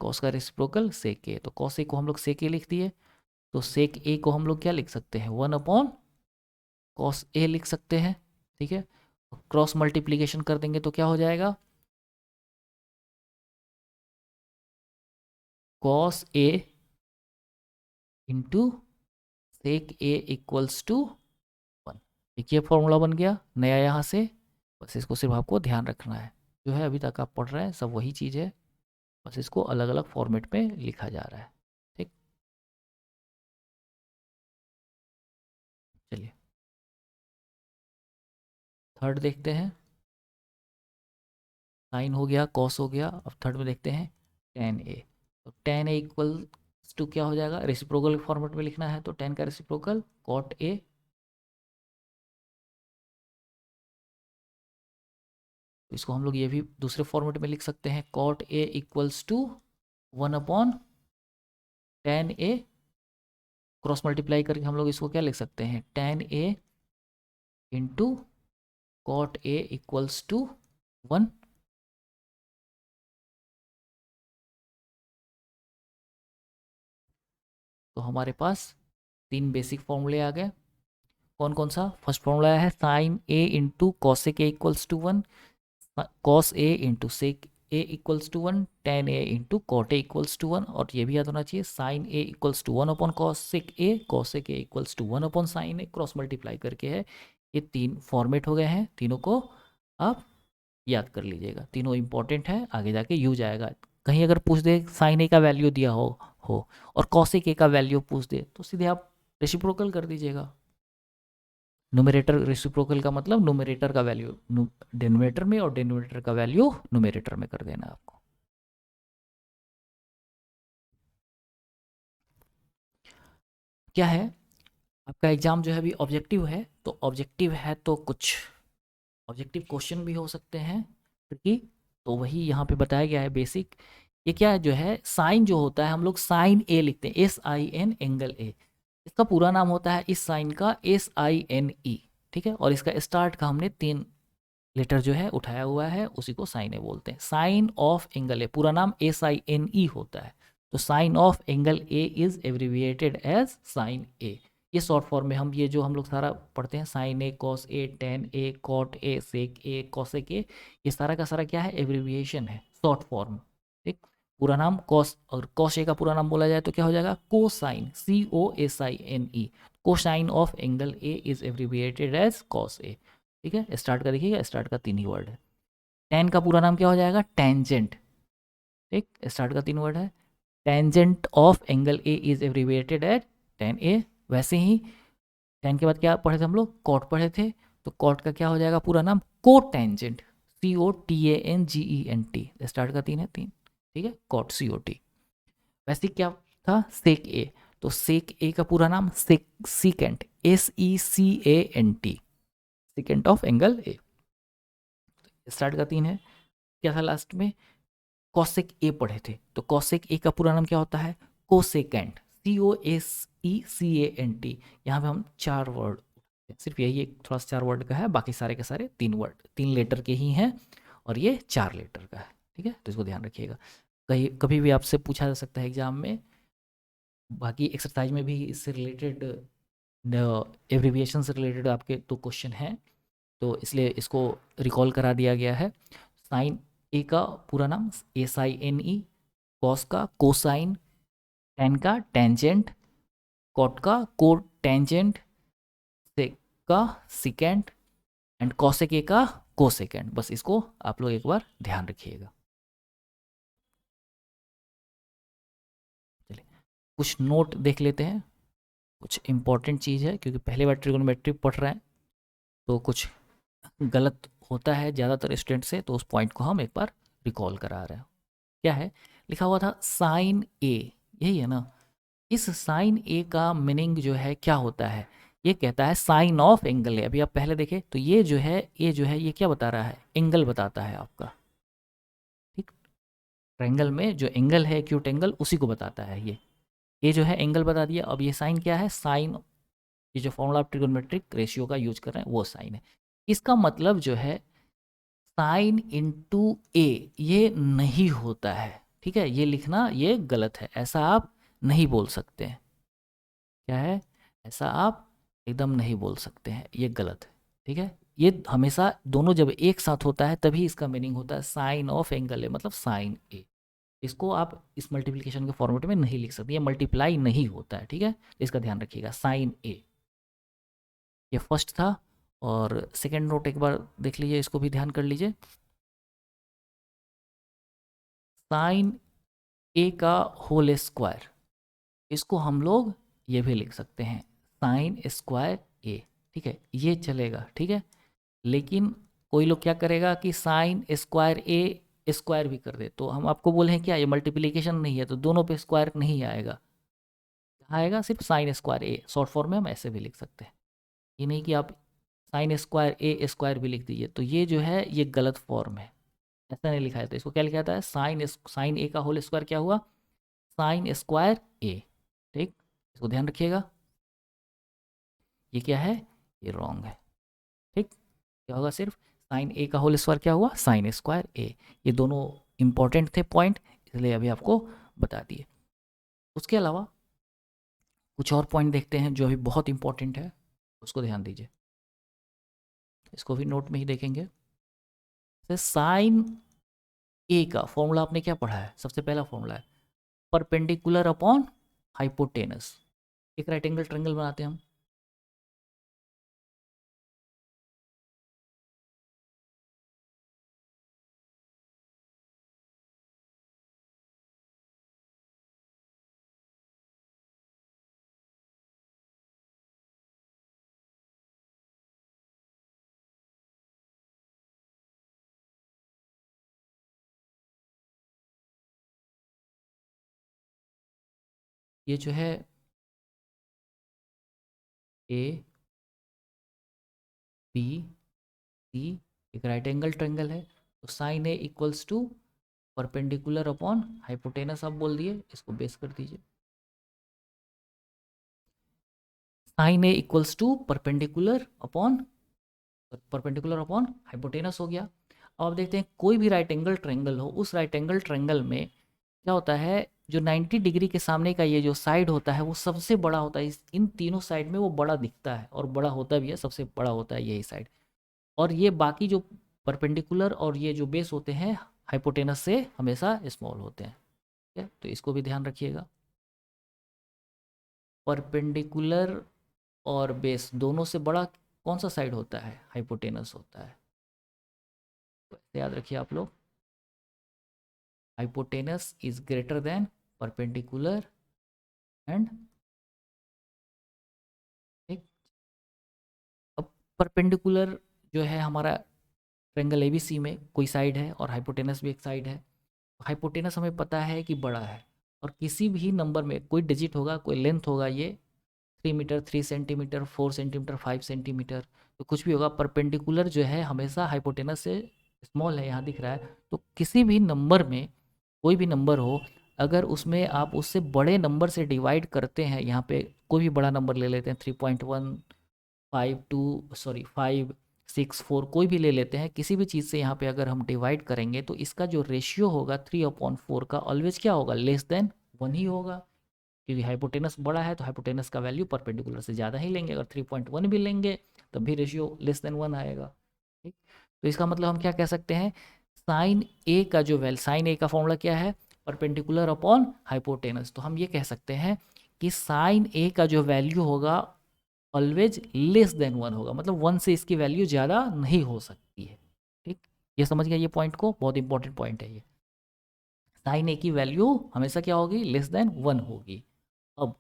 कॉस का रेसिप्रोकल सेक ए, तो कॉस ए को हम लोग सेक ए लिख दिए, तो सेक ए को हम लोग क्या लिख सकते हैं, 1 अपॉन कॉस ए लिख सकते हैं, ठीक है। क्रॉस मल्टीप्लीकेशन कर देंगे तो क्या हो जाएगा, cos A into sec A equals to 1। एक ये फॉर्मूला बन गया नया यहाँ से, बस इसको सिर्फ आपको ध्यान रखना है। जो है अभी तक आप पढ़ रहे हैं सब वही चीज़ है, बस इसको अलग अलग फॉर्मेट में लिखा जा रहा है, ठीक। चलिए थर्ड देखते हैं, साइन हो गया, कॉस हो गया, अब थर्ड में देखते हैं टेन ए। तो टेन ए इक्वल टू क्या हो जाएगा, रेसिप्रोकल फॉर्मेट में लिखना है तो टेन का रेसिप्रोकल कॉट ए। तो इसको हम लोग ये भी दूसरे फॉर्मेट में लिख सकते हैं, cot A equals to 1 upon tan A. Cross multiply करके हम लोग इसको क्या लिख सकते हैं, tan A into cot A equals to 1। तो हमारे पास तीन बेसिक फॉर्मूले आ गए। कौन कौन सा, फर्स्ट फॉर्मूला है sine A into cosec A equals to 1, cos A into sec A equals to 1, tan A into cot A equals to 1। और ये भी याद होना चाहिए sine A equals to 1 upon cosec A, cosec A equals to 1 upon sine A, cross multiply करके है। ये तीन फॉर्मेट हो गए हैं, तीनों को आप याद कर लीजिएगा, तीनों इंपॉर्टेंट है, आगे जाके यूज आएगा। कहीं अगर पूछ दे साइन ए का वैल्यू दिया हो और कॉसेक ए का वैल्यू पूछ दे तो सीधे आप रेसिप्रोकल कर दीजिएगा। न्यूमरेटर रेसिप्रोकल का मतलब न्यूमरेटर का वैल्यू डिनोमिनेटर में और डिनोमिनेटर का वैल्यू न्यूमरेटर में कर देना आपको। क्या है, आपका एग्जाम जो है अभी ऑब्जेक्टिव है, तो ऑब्जेक्टिव है तो कुछ ऑब्जेक्टिव क्वेश्चन भी हो सकते हैं ट्रिकी, तो वही यहाँ पे बताया गया है बेसिक। ये क्या है, जो है साइन जो होता है हम लोग साइन ए लिखते हैं, SIN एंगल ए। इसका पूरा नाम होता है इस साइन का SINE, ठीक है। और इसका स्टार्ट का हमने 3 लेटर जो है उठाया हुआ है, उसी को साइन ए बोलते हैं। साइन ऑफ एंगल ए पूरा नाम SINE होता है, तो sine of angle A is abbreviated as sine A. ये शॉर्ट फॉर्म में हम ये जो हम लोग सारा पढ़ते हैं, sine A, cos A, tan A, cot A, sec A, cosec A, ये सारा का सारा क्या है, एब्रीविएशन है, शॉर्ट फॉर्म, ठीक। पूरा नाम कॉस, और कॉस ए का पूरा नाम बोला जाए तो क्या हो जाएगा, cosine, COSINE। Cosine of angle A is abbreviated as cos A, ठीक है। स्टार्ट का देखिएगा, स्टार्ट का 3 ही वर्ड है। टेन का पूरा नाम क्या हो जाएगा, टेंजेंट, ठीक। स्टार्ट का 3 वर्ड है। Tangent of angle A is abbreviated at tan A. वैसे ही टेन के बाद क्या पढ़े थे हम लोग, कॉट पढ़े थे, तो कॉट का क्या हो जाएगा पूरा नाम, कोटेंजेंट, COTANGENT। स्टार्ट का 3 है, 3, ठीक है, कॉट COT। वैसे क्या था, सेक ए, तो सेक ए का पूरा नाम secant, SECANT, secant of angle A. Start का 3 है। क्या था लास्ट में? कॉसेक ए पढ़े थे, तो कॉसेक ए का पूरा नाम क्या होता है? Cosecant, COSECANT। यहाँ पे हम 4 वर्ड, सिर्फ यही एक थोड़ा सा 4 वर्ड का है, बाकी सारे के सारे 3 वर्ड 3 लेटर के ही हैं, और ये 4 लेटर का है। ठीक है, तो इसको ध्यान रखिएगा। कहीं कभी भी आपसे पूछा जा सकता है एग्जाम में, बाकी एक्सरसाइज में भी इससे रिलेटेड, एब्रीविएशन से रिलेटेड आपके तो क्वेश्चन हैं, तो इसलिए इसको रिकॉल करा दिया गया है। साइन ए का पूरा नाम SINE, कॉस का कोसाइन, टेन का टेंजेंट, कॉट का कोट टेंजेंट, सेक का सिकेंट, एंड कॉसेक ए का कोसेकेंट। बस इसको आप लोग एक बार ध्यान रखिएगा। चलिए कुछ नोट देख लेते हैं, कुछ इंपॉर्टेंट चीज़ है, क्योंकि पहली बार ट्रिगोनोमेट्री पढ़ रहे हैं तो कुछ गलत होता है ज़्यादातर स्टूडेंट से, तो उस पॉइंट को हम एक बार रिकॉल करा रहे हैं। क्या है लिखा हुआ था? साइन ए, यही है ना? इस साइन ए का मीनिंग जो है क्या होता है? ये कहता है साइन ऑफ एंगल है। अभी आप पहले देखें तो ये जो है ये क्या बता रहा है? एंगल बताता है आपका। ठीक, ट्रायंगल में जो एंगल है, एक्यूट एंगल, उसी को बताता है ये जो है एंगल बता दिया। अब ये साइन क्या है? साइन, ये जो फॉर्मूला आप ट्रिगोनोमेट्रिक रेशियो का यूज कर रहे हैं वो साइन है। इसका मतलब जो है साइन इंटू ए, ये नहीं होता है। ठीक है, ये लिखना ये गलत है, ऐसा आप नहीं बोल सकते हैं। क्या है? ऐसा आप एकदम नहीं बोल सकते हैं, ये गलत है। ठीक है, ये हमेशा दोनों जब एक साथ होता है तभी इसका मीनिंग होता है साइन ऑफ एंगल है, मतलब साइन ए। इसको आप इस मल्टीप्लिकेशन के फॉर्मेट में नहीं लिख सकते, ये मल्टीप्लाई नहीं होता है। ठीक है, तो इसका ध्यान रखिएगा, साइन ए। ये फर्स्ट था। और सेकेंड नोट एक बार देख लीजिए, इसको भी ध्यान कर लीजिए। साइन ए का होल स्क्वायर, इसको हम लोग ये भी लिख सकते हैं साइन स्क्वायर ए। ठीक है, ये चलेगा। ठीक है, लेकिन कोई लोग क्या करेगा कि साइन स्क्वायर ए स्क्वायर भी कर दे, तो हम आपको बोले हैं क्या, ये मल्टीप्लिकेशन नहीं है, तो दोनों पे स्क्वायर नहीं आएगा, आएगा सिर्फ साइन स्क्वायर ए। शॉर्ट फॉर्म में हम ऐसे भी लिख सकते हैं, ये नहीं कि आप साइन स्क्वायर ए स्क्वायर भी लिख दीजिए, तो ये जो है ये गलत फॉर्म है, ऐसा नहीं लिखा है। तो इसको क्या लिखा जाता है? साइन ए का होल स्क्वायर क्या हुआ? साइन स्क्वायर ए। ठीक, इसको ध्यान रखिएगा। ये क्या है? ये रॉन्ग है। ठीक, क्या होगा? सिर्फ साइन ए का होल स्क्वायर क्या हुआ? साइन स्क्वायर ए। ये दोनों इंपॉर्टेंट थे पॉइंट, इसलिए अभी आपको बता दिए। उसके अलावा कुछ और पॉइंट देखते हैं जो अभी बहुत इंपॉर्टेंट है, उसको ध्यान दीजिए। इसको भी नोट में ही देखेंगे। साइन ए का फॉर्मूला आपने क्या पढ़ा है? सबसे पहला फॉर्मूला है परपेंडिकुलर अपॉन हाइपोटेनस। एक राइट एंगल ट्रायंगल बनाते हैं हम, ये जो है ए बी सी, एक राइट एंगल ट्रायंगल है, तो sine A equals to perpendicular upon hypotenuse आप बोल दिए, इसको बेस कर दीजिए। Sine A equals to perpendicular upon hypotenuse हो गया। अब आप देखते हैं कोई भी राइट एंगल ट्रायंगल हो, उस राइट एंगल ट्रायंगल में क्या होता है, जो 90 डिग्री के सामने का ये जो साइड होता है वो सबसे बड़ा होता है। इन तीनों साइड में वो बड़ा दिखता है और बड़ा होता भी है, सबसे बड़ा होता है यही साइड। और ये बाकी जो परपेंडिकुलर और ये जो बेस होते हैं हाइपोटेनस से हमेशा स्मॉल होते हैं। ठीक है, तो इसको भी ध्यान रखिएगा। परपेंडिकुलर और बेस दोनों से बड़ा कौन सा साइड होता है? हाइपोटेनस होता है। तो ऐसे याद रखिए आप लोग, hypotenuse is greater then perpendicular and, ठीक। अब परपेंडिकुलर जो है हमारा ट्रायंगल एबीसी में कोई साइड है और हाइपोटेनस भी एक साइड है। हाइपोटेनस हमें पता है कि बड़ा है, और किसी भी नंबर में कोई डिजिट होगा, कोई लेंथ होगा, ये 3 मीटर, 3 सेंटीमीटर, 4 सेंटीमीटर, 5 सेंटीमीटर, तो कुछ भी होगा, परपेंडिकुलर जो है हमेशा हाइपोटेनस से स्मॉल है, यहाँ दिख रहा है। तो किसी भी नंबर में, कोई भी नंबर हो, अगर उसमें आप उससे बड़े नंबर से डिवाइड करते हैं, यहाँ पे कोई भी बड़ा नंबर ले लेते हैं, 3.1, 5, 2 सॉरी 5, 6, 4, कोई भी ले लेते हैं, किसी भी चीज़ से यहाँ पे अगर हम डिवाइड करेंगे तो इसका जो रेशियो होगा 3/4 का, ऑलवेज क्या होगा, लेस देन 1 ही होगा, क्योंकि हाइपोटेनस बड़ा है तो हाइपोटेनस का वैल्यू परपेंडिकुलर से ज़्यादा ही लेंगे। अगर 3.1 भी लेंगे तब भी रेशियो लेस देन 1 आएगा। ठीक, तो इसका मतलब हम क्या कह सकते हैं, साइन ए का जो साइन ए का फॉर्मूला क्या है, परपेंडिकुलर अपॉन हाइपोटेनस। तो हम ये कह सकते हैं कि साइन ए का जो वैल्यू होगा ऑलवेज लेस देन 1 होगा, मतलब 1 से इसकी वैल्यू ज़्यादा नहीं हो सकती है। ठीक, ये समझ गया ये पॉइंट को, बहुत इंपॉर्टेंट पॉइंट है ये। साइन ए की वैल्यू हमेशा क्या होगी, लेस देन 1 होगी। अब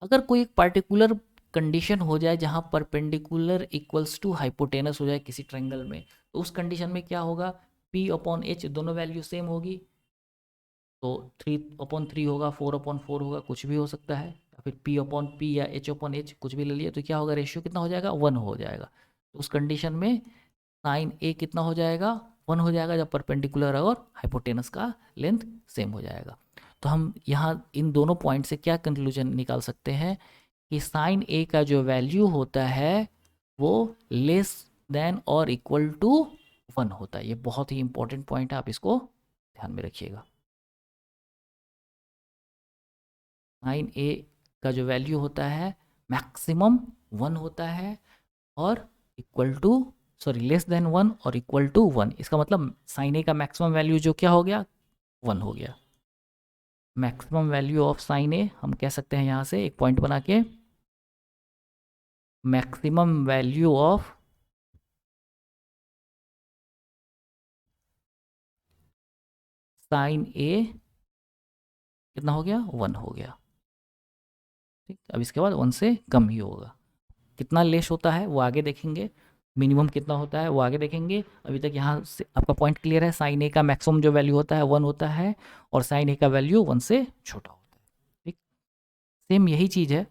अगर कोई एक पार्टिकुलर कंडीशन हो जाए जहाँ परपेंडिकुलर इक्वल्स टू हाइपोटेनस हो जाए किसी ट्रायंगल में, तो उस कंडीशन में क्या होगा, P/H दोनों वैल्यू सेम होगी, तो 3/3 होगा, 4/4 होगा, कुछ भी हो सकता है, या फिर P/P या H/H कुछ भी ले लिए, तो क्या होगा, रेशियो कितना हो जाएगा, 1 हो जाएगा। तो उस कंडीशन में साइन ए कितना हो जाएगा, 1 हो जाएगा, जब परपेंडिकुलर और हाइपोटेनस का लेंथ सेम हो जाएगा। तो हम यहाँ इन दोनों पॉइंट से क्या कंक्लूजन निकाल सकते हैं कि साइन ए का जो वैल्यू होता है वो लेस देन और इक्वल टू 1 होता है। ये बहुत ही इंपॉर्टेंट पॉइंट है, आप इसको ध्यान में रखिएगा। साइन ए का जो वैल्यू होता है मैक्सिमम 1 होता है और equal to sorry less than 1 और इक्वल टू 1। इसका मतलब साइन ए का मैक्सिमम वैल्यू जो क्या हो गया, 1 हो गया। मैक्सिमम वैल्यू ऑफ साइन ए हम कह सकते हैं यहाँ से एक पॉइंट बना के, मैक्सिमम वैल्यू ऑफ साइन ए कितना हो गया, 1 हो गया। ठीक, अब इसके बाद 1 से कम ही होगा। कितना लेस होता है वो आगे देखेंगे, मिनिमम कितना होता है वो आगे देखेंगे। अभी तक यहाँ से आपका पॉइंट क्लियर है, साइन ए का मैक्सिमम जो वैल्यू होता है 1 होता है और साइन ए का वैल्यू 1 से छोटा होता है। ठीक, सेम यही चीज़ है।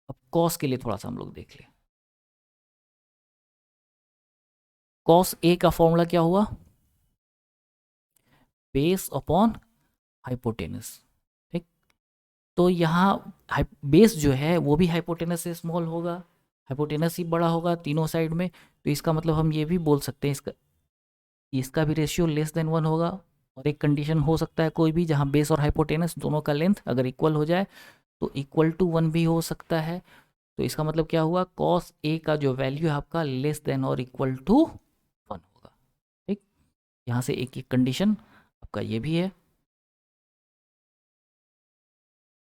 अब कॉस के लिए थोड़ा सा हम लोग देख लें। कॉस ए का फॉर्मूला क्या हुआ, बेस अपॉन हाइपोटेनस। ठीक, तो यहाँ बेस जो है वो भी हाइपोटेनस से स्मॉल होगा, हाइपोटेनस ही बड़ा होगा तीनों साइड में। तो इसका मतलब हम ये भी बोल सकते हैं इसका भी रेशियो लेस देन 1 होगा। और एक कंडीशन हो सकता है कोई भी जहाँ बेस और हाइपोटेनस दोनों का लेंथ अगर इक्वल हो जाए तो इक्वल टू 1 भी हो सकता है। तो इसका मतलब क्या हुआ, कॉस ए का जो वैल्यू है आपका लेस देन और इक्वल टू 1 होगा। ठीक, यहाँ से एक कंडीशन आपका ये भी है,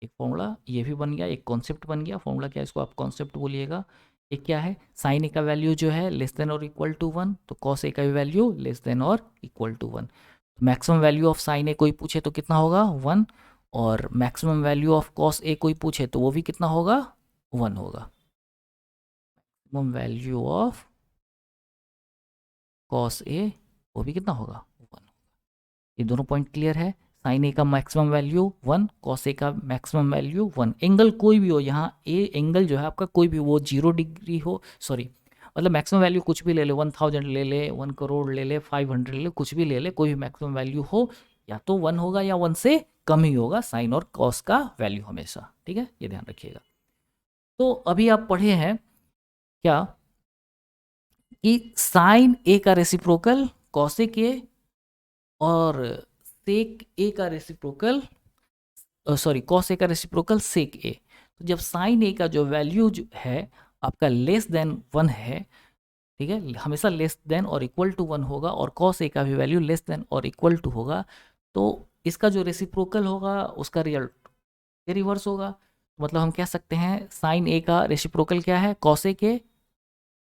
एक फॉर्मूला ये भी बन गया, एक कॉन्सेप्ट बन गया। फॉर्मूला क्या है, इसको आप कॉन्सेप्ट बोलिएगा। एक क्या है, साइन ए का वैल्यू जो है लेस देन और इक्वल टू 1, तो कॉस ए का भी वैल्यू लेस देन और equal to 1। Maximum value of sine A कोई पूछे तो कितना होगा, 1, और maximum value of cos A कोई पूछे तो वो भी कितना होगा, 1 होगा। Maximum value of cos A वो भी कितना होगा, 1। ये दोनों पॉइंट क्लियर है। साइन ए का मैक्सिमम वैल्यू 1, कॉस ए का मैक्सिमम वैल्यू 1। एंगल कोई भी हो, यहाँ ए एंगल जो है आपका कोई भी, वो 0 डिग्री हो, सॉरी मतलब मैक्सिमम वैल्यू कुछ भी ले ले, 1000 ले ले, 1 करोड़ ले ले, 500 ले ले, कुछ भी ले ले, कोई भी मैक्सिमम वैल्यू हो, या तो 1 होगा या 1 से कम ही होगा साइन और कॉस का वैल्यू हमेशा। ठीक है, ये ध्यान रखिएगा। तो अभी आप पढ़े हैं क्या कि साइन ए का रेसिप्रोकल कॉसेक ए और सेक ए का रेसिप्रोकल सॉरी कॉस ए का रेसिप्रोकल सेक ए। तो जब साइन ए का जो वैल्यू है आपका लेस देन 1 है, ठीक है, हमेशा लेस देन और इक्वल टू 1 होगा, और कॉस ए का भी वैल्यू लेस देन और इक्वल टू होगा, तो इसका जो रेसिप्रोकल होगा उसका रिजल्ट ये रिवर्स होगा। तो मतलब हम कह सकते हैं साइन ए का रेसिप्रोकल क्या है, कॉसेक ए।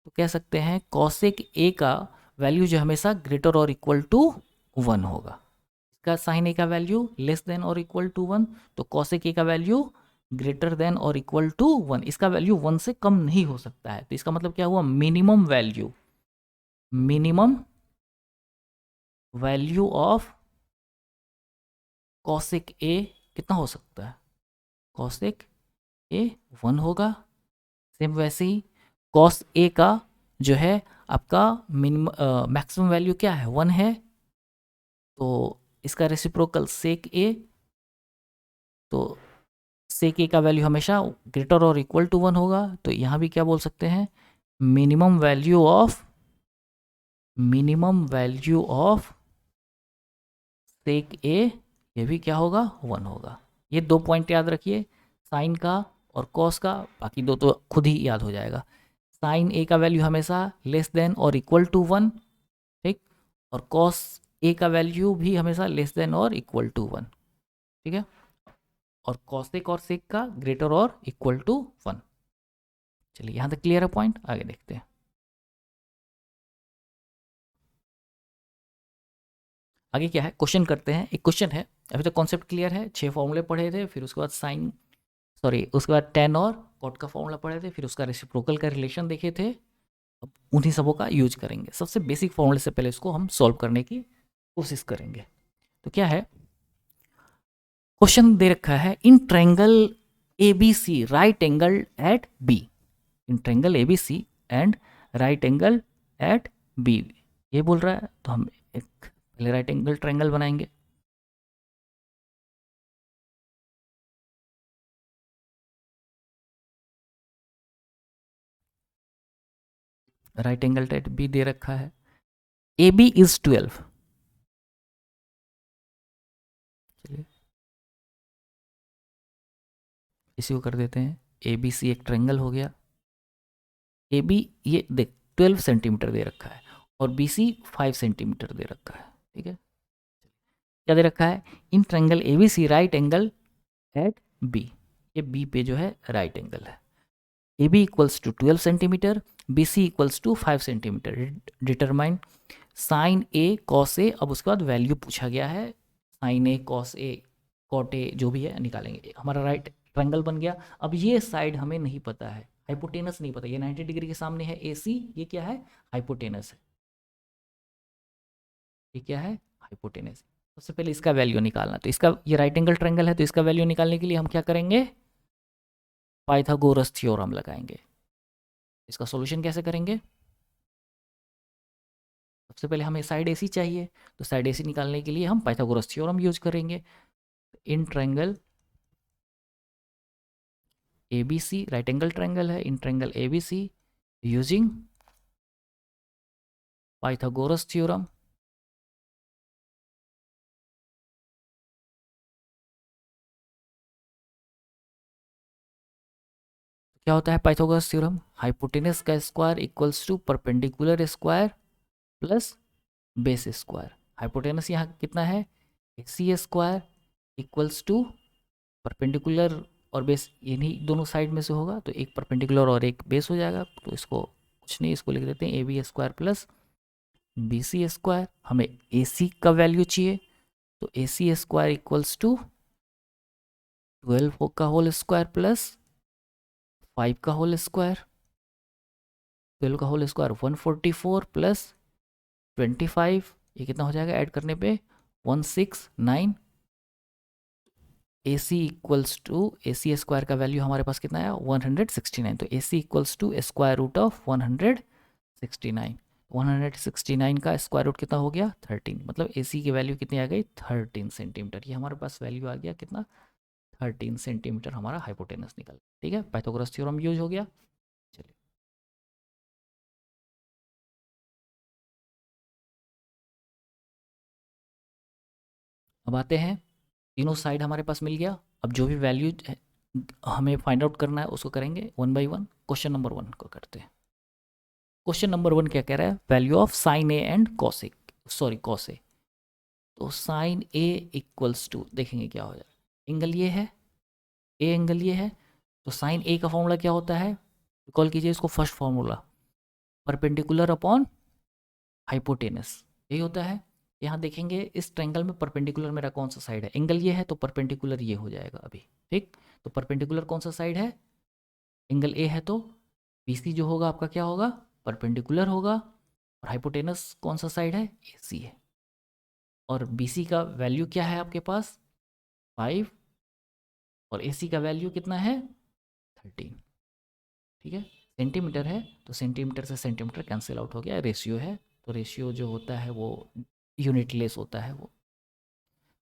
तो कह सकते हैं कॉसेक ए का वैल्यू जो हमेशा ग्रेटर और इक्वल टू 1 होगा। इसका साइन ए का वैल्यू लेस देन और इक्वल टू 1, तो कॉसेक ए का वैल्यू ग्रेटर देन और इक्वल टू 1। इसका वैल्यू 1 से कम नहीं हो सकता है। तो इसका मतलब क्या हुआ, minimum value value of cosec A कितना हो सकता है? कॉसिक ए 1 होगा। सेम वैसे ही कॉस ए का जो है आपका मिनिमम मैक्सिमम वैल्यू क्या है? 1 है। तो इसका रेसिप्रोकल सेक ए, तो सेक ए का वैल्यू हमेशा ग्रेटर और इक्वल टू 1 होगा। तो यहाँ भी क्या बोल सकते हैं? Minimum value of sec A, ये भी क्या होगा? 1 होगा। ये 2 पॉइंट याद रखिए, साइन का और कॉस का, बाकी 2 तो खुद ही याद हो जाएगा। साइन ए का वैल्यू हमेशा लेस देन और इक्वल टू 1, ठीक, और कॉस ए का वैल्यू भी हमेशा लेस देन और इक्वल टू 1, ठीक है, और कॉसेक और सेक का ग्रेटर और इक्वल टू 1। चलिए यहाँ तक क्लियर है पॉइंट, आगे देखते हैं। आगे क्या है, क्वेश्चन करते हैं। एक क्वेश्चन है, अभी तक कॉन्सेप्ट क्लियर है, 6 फॉर्मूले पढ़े थे, फिर उसके बाद साइन, सॉरी उसके बाद टेन और कॉट का फॉर्मूला पढ़े थे, फिर उसका रेसिप्रोकल का रिलेशन देखे थे। अब उन्हीं सबों का यूज करेंगे। सबसे बेसिक फॉर्मूले से पहले इसको हम सॉल्व करने की कोशिश करेंगे। तो क्या है, क्वेश्चन दे रखा है, in triangle A B C right angle at B, in triangle A B C and right angle at B, ये बोल रहा है। तो हम एक पहले राइट एंगल ट्रायंगल बनाएंगे। राइट एंगल एट बी दे रखा है, ए बी इज 12। चलिए इसी को कर देते हैं, ए बी सी एक ट्रायंगल हो गया। ए बी ये देख 12 सेंटीमीटर दे रखा है और बी सी 5 सेंटीमीटर दे रखा है, ठीक है। क्या दे रखा है, in triangle A B C right angle at B, ये बी पे जो है राइट एंगल है। A B equals to 12 centimetre, B C equals to 5 centimetre. Determine sine A cos A, अब उसके बाद वैल्यू पूछा गया है, sine A cos A cot A जो भी है निकालेंगे। हमारा राइट ट्रायंगल बन गया। अब ये साइड हमें नहीं पता है, हाइपोटेनस नहीं पता, ये 90 डिग्री के सामने है ए सी, ये क्या है? हाइपोटेनस है। ये क्या है? हाइपोटेनस। सबसे पहले इसका वैल्यू निकालना, तो इसका, ये राइट एंगल ट्रायंगल है, तो इसका वैल्यू निकालने के लिए हम क्या करेंगे? पाइथागोरस थ्योरम लगाएंगे। इसका सॉल्यूशन कैसे करेंगे? सबसे पहले हमें साइड एसी चाहिए, तो साइड एसी निकालने के लिए हम पाइथागोरस थ्योरम यूज करेंगे। In triangle A B C, right angle triangle है, in triangle A B C using Pythagoras theorem. क्या होता है पाइथागोरस थ्योरम? हाइपोटेनस का square equals to perpendicular square plus base square. Hypotenuse यहाँ कितना है? A C square equals to perpendicular और बेस, इन्हीं दोनों साइड में से होगा, तो एक परपेंडिकुलर और एक बेस हो जाएगा। तो इसको कुछ नहीं, इसको लिख देते हैं A B square plus B C square. हमें ए सी का वैल्यू चाहिए, तो A C square equals to 12 का होल स्क्वायर प्लस 5 का होल स्क्वायर। 12 का होल स्क्वायर 144 प्लस 25, ये कितना हो जाएगा ऐड करने पे? 169। A C equals to, A C square का वैल्यू हमारे पास कितना है? 169। तो A C equals to square root of 169। 169 का स्क्वायर रूट कितना हो गया? 13। मतलब ए सी की वैल्यू कितनी आ गई? 13 सेंटीमीटर। ये हमारे पास वैल्यू आ गया कितना? 13 सेंटीमीटर हमारा हाइपोटेनस निकल। ठीक है, पाइथागोरस थ्योरम यूज हो गया। चलिए अब आते हैं, तीनों साइड हमारे पास मिल गया। अब जो भी वैल्यू हमें फाइंड आउट करना है उसको करेंगे one by one. Question number 1 को करते हैं। क्वेश्चन नंबर 1 क्या कह रहा है? Value of sine A and cosec, sorry cos A. तो साइन ए इक्वल्स टू, देखेंगे क्या हो जाए, एंगल ये है, ए एंगल ये है, तो साइन ए का फॉर्मूला क्या होता है? रिकॉल कीजिए इसको, first formula perpendicular upon hypotenuse, यही होता है। यहाँ देखेंगे इस ट्रायंगल में परपेंडिकुलर मेरा कौन सा साइड है? एंगल ये है, तो परपेंडिकुलर ये हो जाएगा अभी, ठीक। तो परपेंडिकुलर कौन सा साइड है? एंगल ए है, तो बी सी जो होगा आपका क्या होगा? परपेंडिकुलर होगा। और हाइपोटेनस कौन सा साइड है? ए सी है। और BC का वैल्यू क्या है आपके पास 5 और AC का वैल्यू कितना है 13। ठीक है, सेंटीमीटर है तो सेंटीमीटर से सेंटीमीटर कैंसिल आउट हो गया, रेशियो है तो रेशियो जो होता है वो यूनिट लेस होता है वो।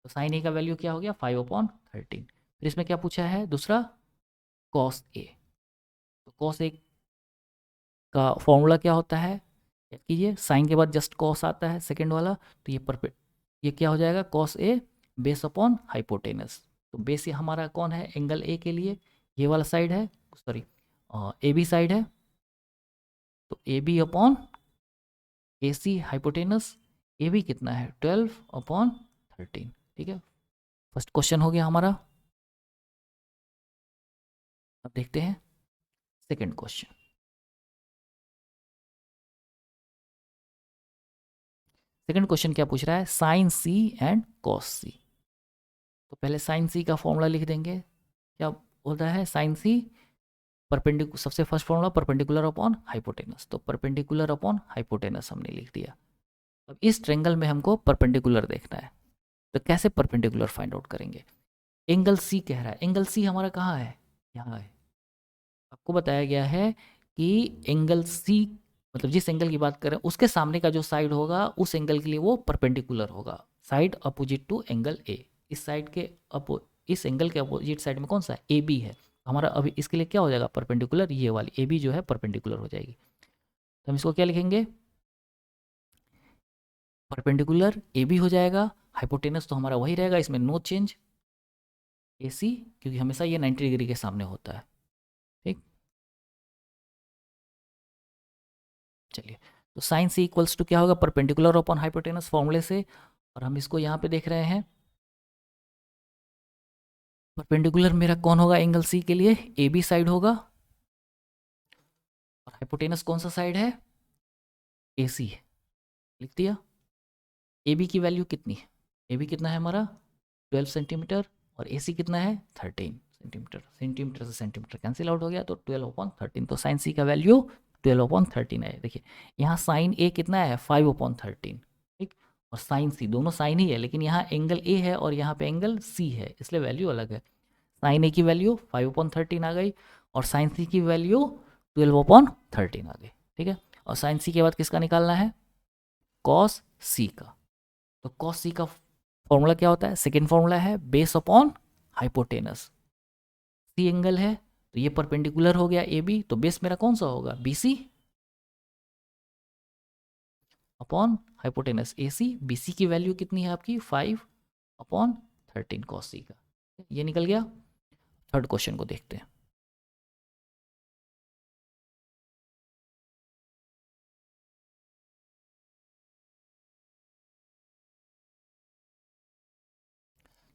तो साइन ए का वैल्यू क्या हो गया 5/13। फिर इसमें क्या पूछा है दूसरा कॉस ए। तो कॉस ए का फॉर्मूला क्या होता है, याद कीजिए साइन के बाद जस्ट कॉस आता है सेकेंड वाला, तो ये क्या हो जाएगा cos A base upon hypotenuse. तो बेस ये हमारा कौन है एंगल ए के लिए, ये वाला साइड है, सॉरी ए बी साइड है, तो A B upon A C hypotenuse, A B कितना है 12/13। ठीक है, फर्स्ट क्वेश्चन हो गया हमारा। अब देखते हैं सेकेंड क्वेश्चन। सेकंड क्वेश्चन क्या पूछ रहा है sign C and cos C. तो पहले साइन सी का फॉर्मूला लिख देंगे, क्या होता है साइन सी परपेंडिकुलर, सबसे first formula perpendicular upon hypotenuse, तो परपेंडिकुलर अपॉन हाइपोटेनस हमने लिख दिया। अब इस ट्रेंगल में हमको परपेंडिकुलर देखना है, तो कैसे परपेंडिकुलर फाइंड आउट करेंगे। एंगल सी कह रहा है, एंगल सी हमारा कहाँ है यहाँ है, आपको बताया गया है कि एंगल सी मतलब जिस एंगल की बात करें उसके सामने का जो साइड होगा उस एंगल के लिए वो परपेंडिकुलर होगा, side opposite to angle A. इस साइड के इस एंगल के अपोजिट साइड में कौन सा है ए बी है, हमारा अभी इसके लिए क्या हो जाएगा परपेंडिकुलर, ये वाली ए बी जो है परपेंडिकुलर हो जाएगी। तो हम इसको क्या लिखेंगे परपेंडिकुलर ए बी हो जाएगा, हाइपोटेनस तो हमारा वही रहेगा, इसमें नो चेंज ए सी, क्योंकि हमेशा ये 90 डिग्री के सामने होता है। ठीक, चलिए तो साइन सी इक्वल्स टू क्या होगा परपेंडिकुलर अपॉन हाइपोटेनस फॉर्मूले से, और हम इसको यहाँ पे देख रहे हैं परपेंडिकुलर मेरा कौन होगा एंगल सी के लिए ए बी साइड होगा, और हाइपोटेनस कौन सा साइड है ए सी है, लिख दिया। ए बी की वैल्यू कितनी है, ए बी कितना है हमारा 12 सेंटीमीटर और ए सी कितना है 13 सेंटीमीटर, सेंटीमीटर से सेंटीमीटर कैंसिल आउट हो गया तो 12/13, तो साइन सी का वैल्यू 12/13 है। देखिए यहाँ साइन ए कितना है 5/13, ठीक, और साइन सी दोनों साइन ही है, लेकिन यहाँ एंगल ए है और यहाँ पे एंगल सी है, इसलिए वैल्यू अलग है। साइन ए की वैल्यू 5/13 आ गई और साइन सी की वैल्यू 12/13 आ गई। ठीक है, और साइन सी के बाद किसका निकालना है कॉस सी का। तो कॉस सी का फॉर्मूला क्या होता है, सेकेंड फॉर्मूला है base upon hypotenuse. C angle है तो ये परपेंडिकुलर हो गया ए बी, तो बेस मेरा कौन सा होगा B C upon hypotenuse A C. B C की वैल्यू कितनी है आपकी 5/13 कॉस सी का, ये निकल गया। थर्ड क्वेश्चन को देखते हैं।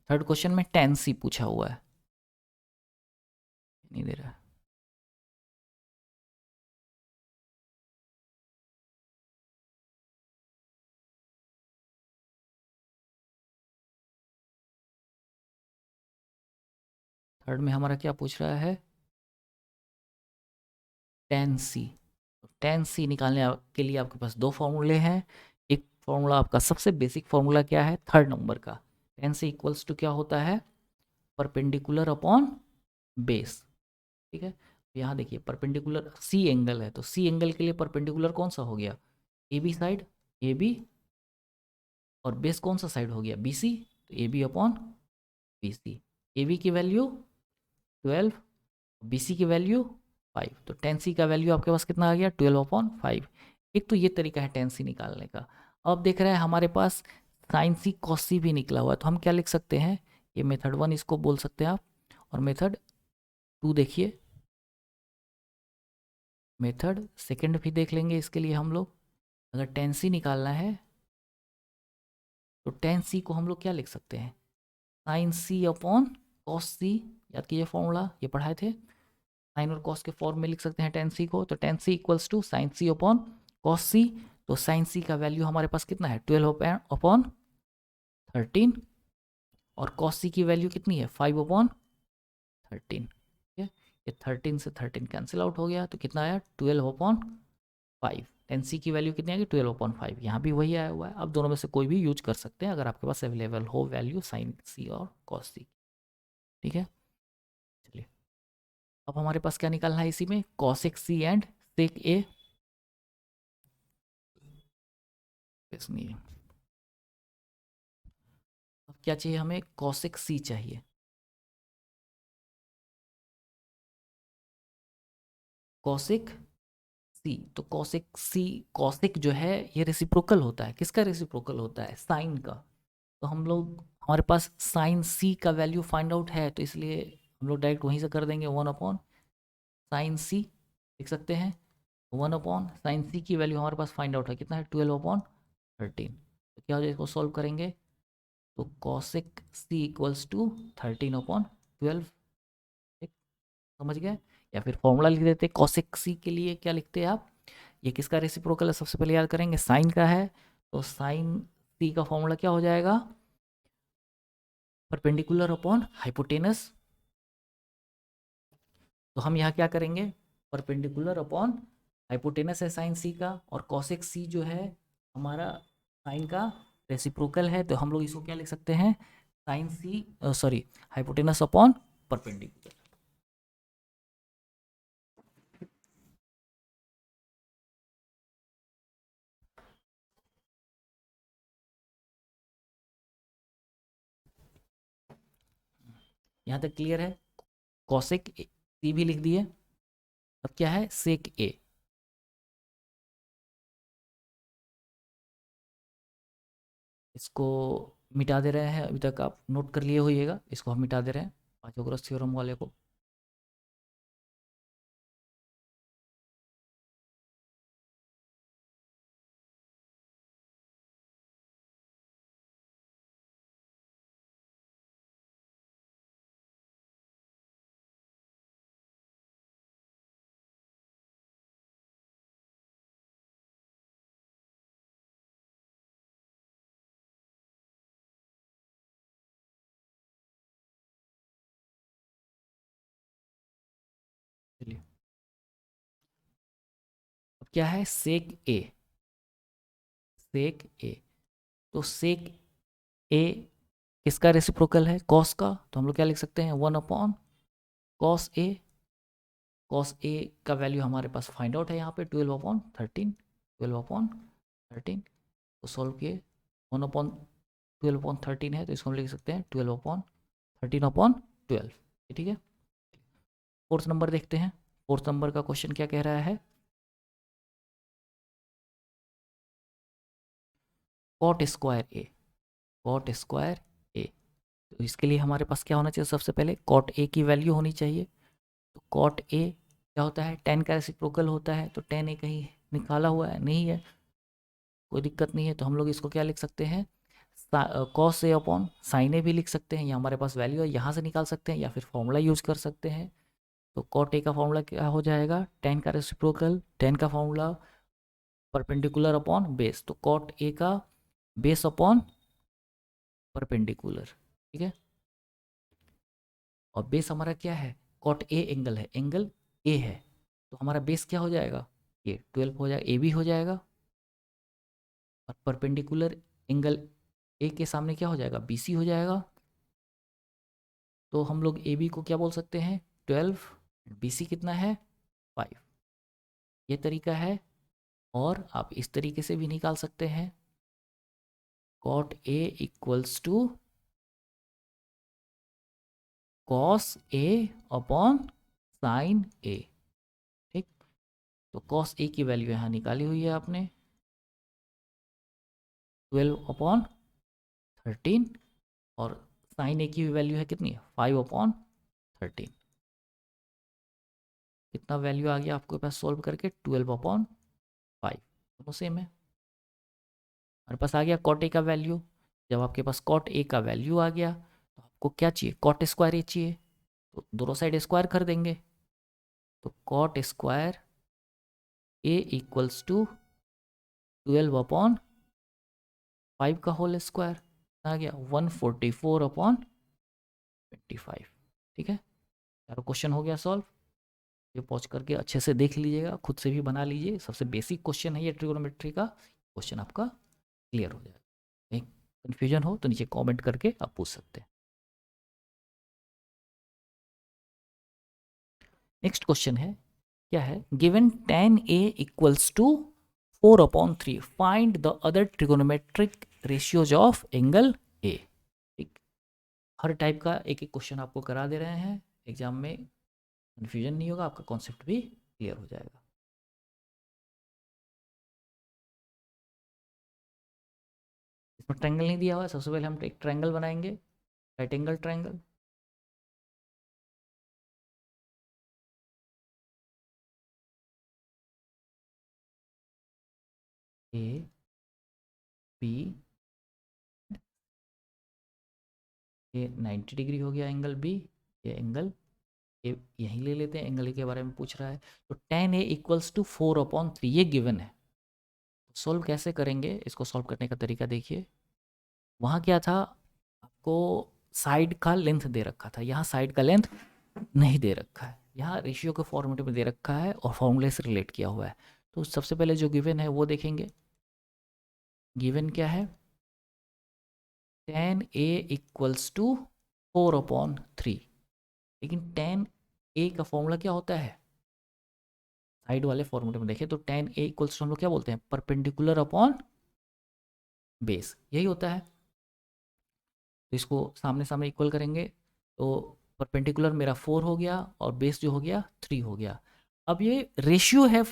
थर्ड क्वेश्चन में टेन सी पूछा हुआ है, नहीं दे रहा है। थर्ड में हमारा क्या पूछ रहा है टेन सी। टेन सी निकालने के लिए आपके पास दो फॉर्मूले हैं। एक फॉर्मूला आपका सबसे बेसिक फॉर्मूला क्या है थर्ड नंबर का, टेन सी इक्वल्स टू क्या होता है परपेंडिकुलर अपॉन बेस। ठीक है, यहाँ देखिए परपेंडिकुलर सी एंगल है तो सी एंगल के लिए परपेंडिकुलर कौन सा हो गया A B side, A B, और बेस कौन सा साइड हो गया बी सी, तो A B upon B C. A B की वैल्यू 12, बी सी की वैल्यू 5, तो टेन सी का वैल्यू आपके पास कितना आ गया 12/5। एक तो ये तरीका है टेन सी निकालने का। अब देख रहे हैं हमारे पास साइन सी कॉस सी भी निकला हुआ है, तो हम क्या लिख सकते हैं, ये मेथड 1 इसको बोल सकते हैं आप, और मेथड 2 देखिए, मेथड सेकंड भी देख लेंगे इसके लिए हम लोग। अगर टेन सी निकालना है तो टेन सी को हम लोग क्या लिख सकते हैं साइन सी अपॉन कॉस सी, याद कीजिए फॉर्मूला ये पढ़ाए थे, साइन और कॉस के फॉर्म में लिख सकते हैं टेन सी को, तो tan C equals to sine C upon cos C. तो साइन सी का वैल्यू हमारे पास कितना है 12/13, और कॉस सी की वैल्यू कितनी है 5/13। ठीक है, ये 13 से 13 कैंसिल आउट हो गया तो कितना आया 12/5। टेन सी की वैल्यू कितनी आएगी 12/5, यहाँ भी वही आया हुआ है। अब दोनों में से कोई भी यूज कर सकते हैं अगर आपके पास अवेलेबल हो वैल्यू साइन सी और कॉस सी। ठीक है, चलिए अब हमारे पास क्या निकालना है इसी में, कॉसेक सी एंड सेक ए। इसमें अब क्या चाहिए हमें, कॉसेक सी चाहिए। कॉसेक सी, तो कॉसेक सी, कॉसेक जो है ये रेसिप्रोकल होता है, किसका रेसिप्रोकल होता है, साइन का। तो हम लोग, हमारे पास साइन सी का वैल्यू फाइंड आउट है, तो इसलिए हम लोग डायरेक्ट वहीं से कर देंगे, 1/sin c लिख सकते हैं। 1/sin c की वैल्यू हमारे पास फाइंड आउट है, कितना है 12/13। तो क्या हो जाए, इसको सॉल्व करेंगे तो कॉसेक सी इक्वल्स टू 13/12। समझ गए, या फिर फॉर्मूला लिख देते कॉसेक सी के लिए, क्या लिखते हैं आप, ये किसका रेसिप्रोकल है सबसे पहले याद करेंगे, साइन का है। तो साइन सी का फॉर्मूला क्या हो जाएगा, परपेंडिकुलर अपॉन हाइपोटेनस। तो हम यहाँ क्या करेंगे, परपेंडिकुलर अपॉन हाइपोटेनस है साइन सी का, और कॉसेक सी जो है हमारा साइन का रेसिप्रोकल है, तो हम लोग इसको क्या लिख सकते हैं, साइन सी, सॉरी, हाइपोटेनस अपॉन परपेंडिकुलर। यहाँ तक क्लियर है, कॉसेक सी भी लिख दिए। अब क्या है, सेक ए। इसको मिटा दे रहे हैं, अभी तक आप नोट कर लिए होइएगा, इसको हम मिटा दे रहे हैं पाइथागोरस थ्योरम वाले को। चलिए अब क्या है, सेक ए, सेक ए। तो सेक ए किसका रेसिप्रोकल है, कॉस का, तो हम लोग क्या लिख सकते हैं, 1/cos ए। कॉस ए का वैल्यू हमारे पास फाइंड आउट है यहाँ पे 12/13, 12/13। तो सॉल्व किए, 1/12/13 है, तो इसको हम लिख सकते हैं 12/13/12। ठीक है, फोर्थ नंबर देखते हैं। फोर्थ नंबर का क्वेश्चन क्या कह रहा है, कॉट स्क्वायर ए, कॉट स्क्वायर ए। तो इसके लिए हमारे पास क्या होना चाहिए, सबसे पहले कॉट ए की वैल्यू होनी चाहिए। तो कॉट ए क्या होता है, टेन का रेसिप्रोकल होता है, तो टेन ए कहीं निकाला हुआ है, नहीं है, कोई दिक्कत नहीं है। तो हम लोग इसको क्या लिख सकते हैं, cos A upon sine A भी लिख सकते हैं, ये हमारे पास वैल्यू है, यहाँ से निकाल सकते हैं, या फिर फॉर्मूला यूज कर सकते हैं। तो कॉट ए का फॉर्मूला क्या हो जाएगा, टेन का रेसिप्रोकल, टेन का फॉर्मूला परपेंडिकुलर अपॉन बेस, तो कॉट ए का बेस अपॉन परपेंडिकुलर। ठीक है, और बेस हमारा क्या है, कॉट ए एंगल है, एंगल ए है, तो हमारा बेस क्या हो जाएगा, ये 12 हो जाएगा, ए भी हो जाएगा। और परपेंडिकुलर एंगल ए के सामने क्या हो जाएगा, बी सी हो जाएगा। तो हम लोग ए बी को क्या बोल सकते हैं, 12, बी सी कितना है, 5। ये तरीका है, और आप इस तरीके से भी निकाल सकते हैं, cot A equals to cos A upon sine A. ठीक, तो कॉस ए की वैल्यू यहाँ निकाली हुई है आपने, 12/13, और साइन ए की वैल्यू है कितनी, 5/13। कितना वैल्यू आ गया आपके पास सॉल्व करके, 12/5, दोनों सेम है। हमारे पास आ गया कॉट ए का वैल्यू। जब आपके पास कॉट ए का वैल्यू आ गया, तो आपको क्या चाहिए, कॉट स्क्वायर ए चाहिए, तो दोनों साइड स्क्वायर कर देंगे। तो cot square A equals to 12/5 का होल स्क्वायर, आ गया 144/25। ठीक है, चारों क्वेश्चन हो गया सॉल्व। ये पॉज करके अच्छे से देख लीजिएगा, खुद से भी बना लीजिए, सबसे बेसिक क्वेश्चन है ये ट्रिगोनोमेट्री का, क्वेश्चन आपका क्लियर हो जाएगा। कहीं कन्फ्यूजन हो तो नीचे कमेंट करके आप पूछ सकते हैं। नेक्स्ट क्वेश्चन है, क्या है, given tan A equals to 4/3 find the other trigonometric ratios of angle A। ठीक, हर टाइप का एक एक क्वेश्चन आपको करा दे रहे हैं, एग्जाम में कन्फ्यूजन नहीं होगा, आपका कॉन्सेप्ट भी क्लियर हो जाएगा। इसमें ट्रायंगल नहीं दिया हुआ है, सबसे पहले हम एक ट्रायंगल बनाएंगे, right angle triangle. A B, ये 90 डिग्री हो गया एंगल बी, ये एंगल ए यहीं ले लेते हैं, एंगल ए के बारे में पूछ रहा है। तो tan A इक्वल्स टू 4/3 ये गिवन है। सॉल्व कैसे करेंगे, इसको सॉल्व करने का तरीका देखिए। वहाँ क्या था, आपको साइड का लेंथ दे रखा था, यहाँ साइड का लेंथ नहीं दे रखा है, यहाँ रेशियो के फॉर्मूले में दे रखा है और फॉर्मूले से रिलेट किया हुआ है। तो सबसे पहले जो गिवन है वो देखेंगे। गिवन क्या है, tan A इक्वल्स टू 4/3, लेकिन tan A का फॉर्मूला क्या होता है, साइड वाले फॉर्मूले में देखें तो tan A इक्वल्स टू हम लोग क्या बोलते हैं, परपेंडिकुलर अपॉन बेस, यही होता है। तो इसको सामने सामने इक्वल करेंगे तो परपेंडिकुलर मेरा 4 हो गया और बेस जो हो गया 3 हो गया। अब ये रेशियो है,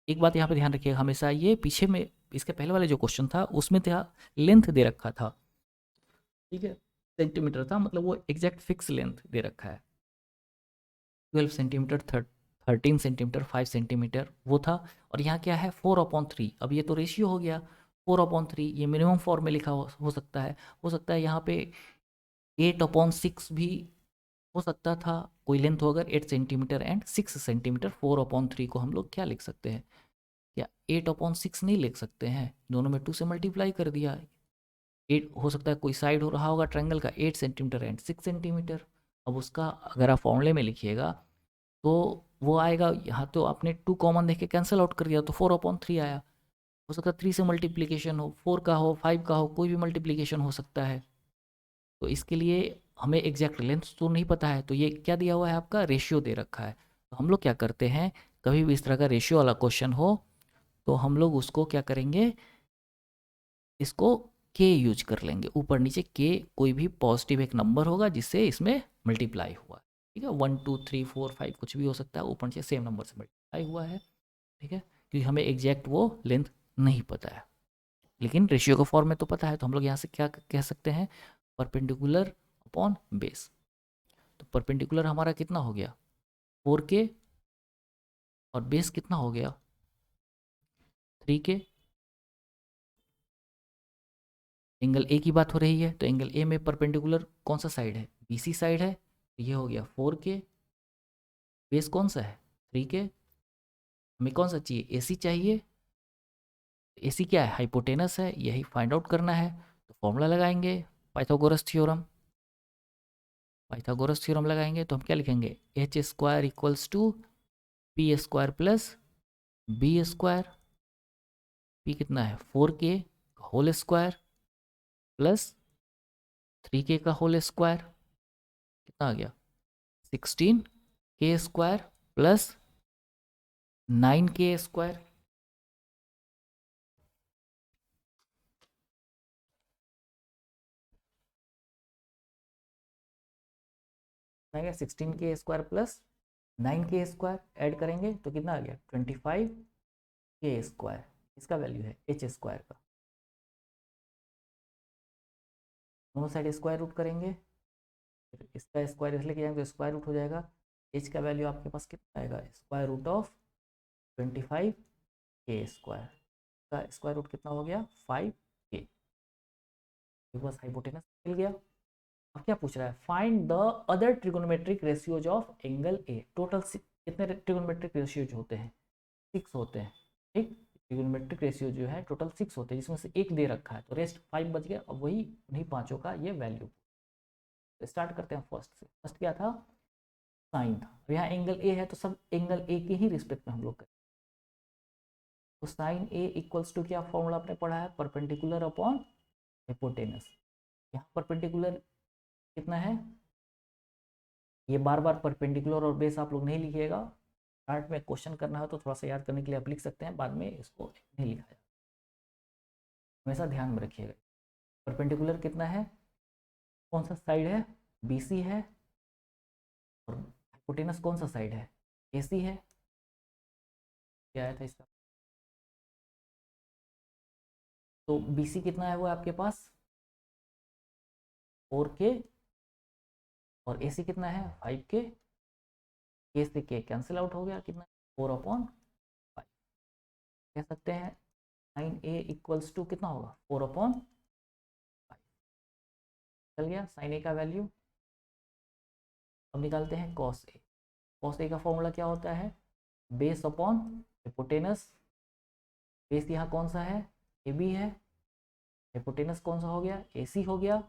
एक बात यहाँ पे ध्यान रखिएगा हमेशा, ये पीछे में इसके पहले वाले जो क्वेश्चन था उसमें था लेंथ दे रखा था, ठीक है, सेंटीमीटर था, मतलब वो एग्जैक्ट फिक्स लेंथ दे रखा है, 12 सेंटीमीटर, 13 सेंटीमीटर, 5 सेंटीमीटर वो था। और यहाँ क्या है 4/3, अब ये तो रेशियो हो गया 4/3, ये मिनिमम फॉर्म में लिखा हो सकता है, हो सकता है यहाँ पे 8/6 भी हो सकता था, कोई लेंथ हो अगर 8 सेंटीमीटर एंड 6 सेंटीमीटर, 4/3 को हम लोग क्या लिख सकते हैं, क्या 8/6 नहीं लिख सकते हैं, दोनों में 2 से मल्टीप्लाई कर दिया। 8 हो सकता है कोई साइड हो रहा होगा ट्रायंगल का 8 सेंटीमीटर एंड 6 सेंटीमीटर, अब उसका अगर आप फॉर्मूले में लिखिएगा तो वो आएगा, यहाँ तो आपने 2 कॉमन देख के कैंसिल आउट कर दिया तो 4/3 आया। हो सकता है 3 से मल्टीप्लीकेशन हो, 4 का हो, 5 का हो, कोई भी मल्टीप्लीकेशन हो सकता है। तो इसके लिए हमें एग्जैक्ट लेंथ तो नहीं पता है, तो ये क्या दिया हुआ है आपका, रेशियो दे रखा है। तो हम लोग क्या करते हैं, कभी भी इस तरह का रेशियो वाला क्वेश्चन हो तो हम लोग उसको क्या करेंगे, इसको के यूज कर लेंगे, ऊपर नीचे के कोई भी पॉजिटिव एक नंबर होगा जिससे इसमें मल्टीप्लाई हुआ, ठीक है, 1 2 3 4 5 कुछ भी हो सकता है, ऊपर नीचे सेम नंबर से मल्टीप्लाई हुआ है, ठीक है, क्योंकि हमें एग्जैक्ट वो लेंथ नहीं पता है, लेकिन रेशियो का फॉर्म में तो पता है। तो हम लोग यहाँ से क्या कह सकते हैं, परपेंडिकुलर अपॉन बेस। तो परपेंडिकुलर हमारा कितना हो गया 4K, और बेस कितना हो गया 3K। एंगल ए की बात हो रही है तो एंगल ए में परपेंडिकुलर कौन सा साइड है, BC साइड है, तो ये हो गया 4K। बेस कौन सा है 3K। हमें कौन सा चाहिए, AC चाहिए, AC क्या है, हाइपोटेनस है, यही फाइंड आउट करना है। तो फॉर्मूला लगाएंगे, पाइथागोरस थ्योरम, पाइथागोरस थ्योरम लगाएंगे तो हम क्या लिखेंगे, h² equals to P² plus B²। P कितना है 4K whole square plus 3K का होल स्क्वायर, कितना आ गया 16K² प्लस 9K²। आएगा 16K² प्लस 9K² ऐड करेंगे तो कितना आ गया 25K², इसका वैल्यू है h² का, दोनों साइड स्क्वायर रूट करेंगे, फिर इसका स्क्वायर इसलिए किया तो स्क्वायर रूट हो जाएगा, h का वैल्यू आपके पास कितना आएगा, स्क्वायर रूट ऑफ 25K² का स्क्वायर रूट कितना हो गया 5K, बस हाइपोटेनस मिल गया। अब क्या पूछ रहा है, find the other trigonometric ratios of angle A. Total कितने ट्रिगोनोमेट्रिक रेशियोज होते हैं, 6 होते हैं, ठीक, ट्रिगोनोमेट्रिक रेशियो जो है टोटल 6 होते हैं, जिसमें से एक दे रखा है तो रेस्ट 5 बच गया, अब वही उन्हीं पांचों का ये वैल्यू। तो स्टार्ट करते हैं फर्स्ट से, फर्स्ट क्या था, साइन था, यहाँ एंगल ए है तो सब एंगल ए के ही रिस्पेक्ट में हम लोग करें। तो साइन ए इक्वल्स टू क्या फॉर्मूला आपने पढ़ा है, परपेंडिकुलर अपॉन हाइपोटेनस। यहाँ परपेंडिकुलर कितना है, ये बार बार परपेंडिकुलर और बेस आप लोग नहीं लिखिएगा, चार्ट में क्वेश्चन करना है तो थोड़ा सा याद करने के लिए आप लिख सकते हैं, बाद में इसको नहीं लिखा जाए, हमेशा ध्यान में रखिएगा। परपेंडिकुलर कितना है, कौन सा साइड है, BC है, और हाइपोटेनस कौन सा साइड है, AC है। क्या आया था इसका, तो BC कितना है वो आपके पास 4K, और AC कितना है 5K, K से K कैंसिल आउट हो गया, कितना 4/5 कह सकते हैं। साइन A इक्वल्स टू कितना होगा 4/5 चल गया साइन A का वैल्यू। अब निकालते हैं कॉस A। कॉस A का फॉर्मूला क्या होता है, बेस अपॉन हाइपोटेनस। बेस यहाँ कौन सा है, AB है, हाइपोटेनस कौन सा हो गया, AC हो गया।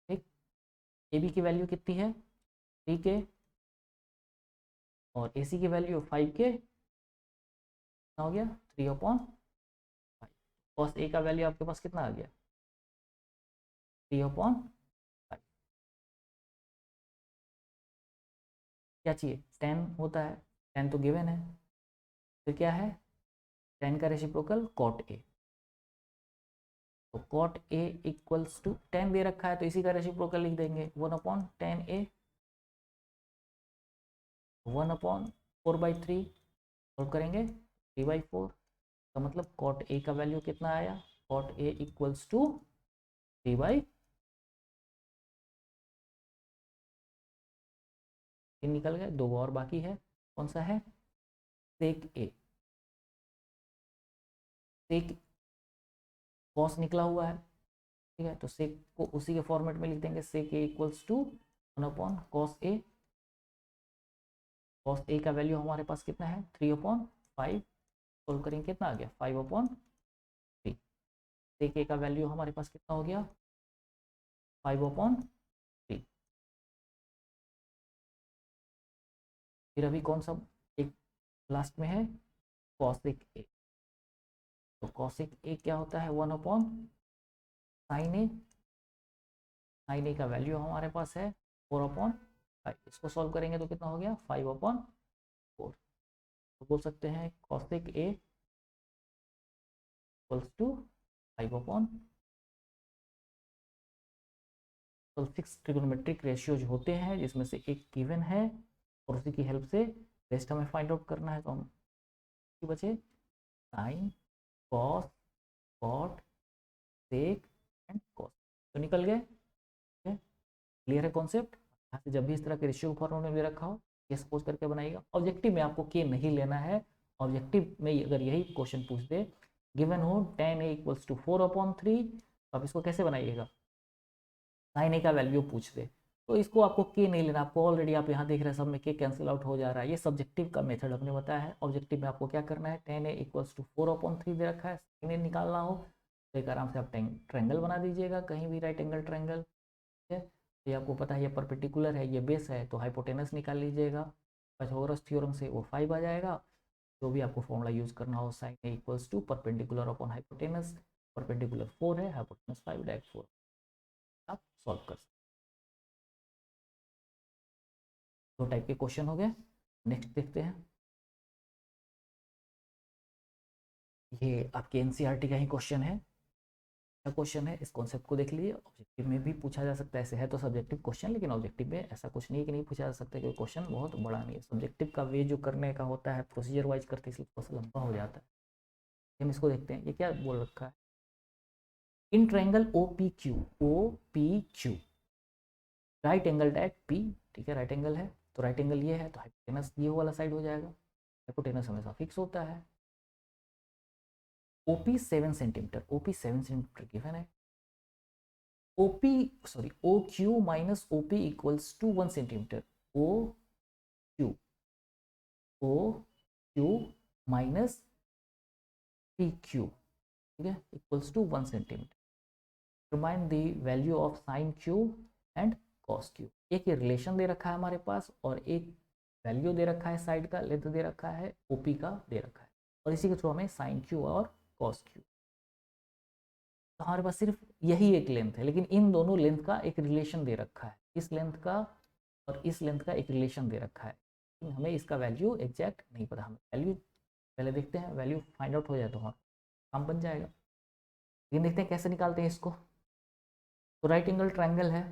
ठीक, AB की वैल्यू कितनी है 3K, और AC की वैल्यू 5K, कितना हो गया 3/5। कॉस A का वैल्यू आपके पास कितना आ गया 3/5। क्या चाहिए, tan होता है, tan तो गिवन है, फिर क्या है tan का रेसिप्रोकल cot A। तो cot A equals to tan दे रखा है तो इसी का रेसिप्रोकल लिख देंगे 1/tan A, 1/4/3 सॉल्व करेंगे 3/4 का मतलब cot A का वैल्यू कितना आया, cot A इक्वल्स टू 3/, निकल गए, दो और बाकी है, कौन सा है sec A। sec cos निकला हुआ है, ठीक है, तो sec को उसी के फॉर्मेट में लिख देंगे sec A equals to 1/cos A। cos A का वैल्यू हमारे पास कितना है 3/5, सोल्व करेंगे कितना आ गया 5/3। sec A का वैल्यू हमारे पास कितना हो गया 5/3। फिर अभी कौन सा एक लास्ट में है cosec A। तो cosec A क्या होता है 1/sin A। sin A का वैल्यू हमारे पास है 4/5, इसको सॉल्व करेंगे तो कितना हो गया 5/4। तो बोल सकते हैं cosec A इक्वल्स टू 5/, तो 6 ट्रिगोनोमेट्रिक रेशियोज होते हैं जिसमें से एक गिवन है और उसी की हेल्प से रेस्ट हमें फाइंड आउट करना है। तो हम बचे sine, cos, cot, sec and cos, तो निकल गए। क्लियर है कॉन्सेप्ट, यहाँ से जब भी इस तरह के रेशियो फॉर्मूला में रखा हो ये सपोज करके बनाएगा। ऑब्जेक्टिव में आपको के नहीं लेना है, ऑब्जेक्टिव में अगर यही क्वेश्चन पूछ दे गिवन हो tan A इक्वल्स टू 4/3, तो आप इसको कैसे बनाइएगा, साइन A का वैल्यू पूछ दे तो इसको आपको के नहीं लेना, आपको ऑलरेडी आप यहाँ देख रहे हैं सब में के कैंसिल आउट हो जा रहा है। ये सब्जेक्टिव का मेथड हमने बताया है। ऑब्जेक्टिव में आपको क्या करना है, tan A इक्वल्स टू 4/3 दे रखा है, साइन A निकालना हो तो एक आराम से आप ट्रैंगल बना दीजिएगा, कहीं भी राइट एंगल ट्रैंगल, ठीक है। ये आपको पता है ये परपेंडिकुलर है, ये बेस है, तो हाइपोटेनस निकाल लीजिएगा, पाइथागोरस थ्योरम से वो 5 आ जाएगा। जो भी आपको फॉर्मूला यूज़ करना हो, sine A equals to perpendicular upon hypotenuse, perpendicular 4 है, हाइपोटेनस 5, डायरेक्ट 4 आप सॉल्व कर सकते। दो टाइप के क्वेश्चन हो गए। नेक्स्ट देखते हैं, ये आपके एनसीईआरटी का ही क्वेश्चन है, क्या क्वेश्चन है इस कॉन्सेप्ट को देख लीजिए। ऑब्जेक्टिव में भी पूछा जा सकता है, ऐसे है तो सब्जेक्टिव क्वेश्चन, लेकिन ऑब्जेक्टिव में ऐसा कुछ नहीं है कि नहीं पूछा जा सकता, क्योंकि क्वेश्चन बहुत बड़ा नहीं है। सब्जेक्टिव का वे जो करने का होता है प्रोसीजर वाइज करते हैं, इसलिए थोड़ा सा लंबा हो जाता है। हम इसको देखते हैं, ये क्या बोल रखा है, in triangle OPQ right angle at P, ठीक है, राइट एंगल है, तो राइट एंगल ये है तो हाइपोटेनस ये वाला साइड हो जाएगा, हाइपोटेनस हमेशा फिक्स होता है। OP 7 centimetre, OP 7 centimetre given है, OQ minus OP equals to 1 centimetre, OQ minus PQ, ठीक है, equals to 1 centimetre. Determine the value of sine Q and cos Q. एक रिलेशन दे रखा है हमारे पास और एक वैल्यू दे रखा है, साइड का लेंथ दे रखा है, ओपी का दे रखा है, और इसी के थ्रू हमें साइन क्यू और कॉस क्यू। तो हमारे पास सिर्फ यही एक लेंथ है, लेकिन इन दोनों लेंथ का एक रिलेशन दे रखा है, इस लेंथ का और इस लेंथ का एक रिलेशन दे रखा है, लेकिन हमें इसका वैल्यू एग्जैक्ट नहीं पता। हमें वैल्यू पहले देखते हैं, वैल्यू फाइंड आउट हो जाए तो हमारा काम बन जाएगा। लेकिन देखते हैं कैसे निकालते हैं इसको। तो राइट एंगल ट्रायंगल है,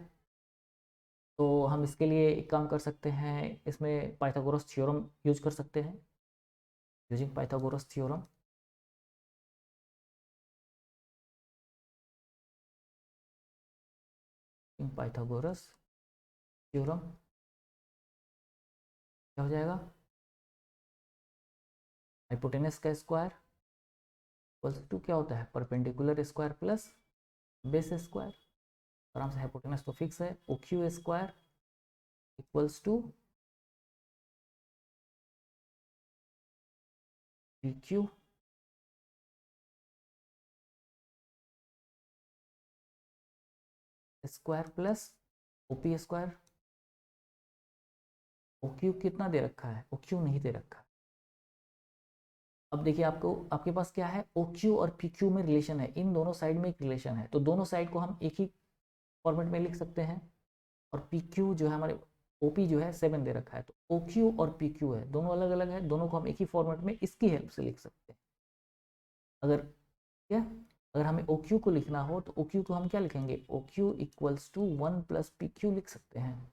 तो हम इसके लिए एक काम कर सकते हैं, इसमें पाइथागोरस थ्योरम यूज कर सकते हैं। Using Pythagoras theorem, Pythagoras theorem क्या हो जाएगा, हाइपोटेनस का स्क्वायर इक्वल्स टू क्या होता है, perpendicular square plus base square. आराम से, हाइपोटेनस तो फिक्स है, O Q square equals to P Q square plus O P square. O Q कितना दे रखा है, ओ क्यू नहीं दे रखा। अब देखिए, आपको आपके पास क्या है, ओ क्यू और पी क्यू में रिलेशन है, इन दोनों साइड में एक रिलेशन है, तो दोनों साइड को हम एक ही फॉर्मेट में लिख सकते हैं। और पी क्यू जो है हमारे, ओ पी जो है 7 दे रखा है, तो ओ क्यू और पी क्यू है, दोनों अलग अलग है, दोनों को हम एक ही फॉर्मेट में इसकी हेल्प से लिख सकते हैं। अगर क्या, अगर हमें ओ क्यू को लिखना हो तो ओ क्यू को हम क्या लिखेंगे, O Q equals to 1 plus P Q लिख सकते हैं,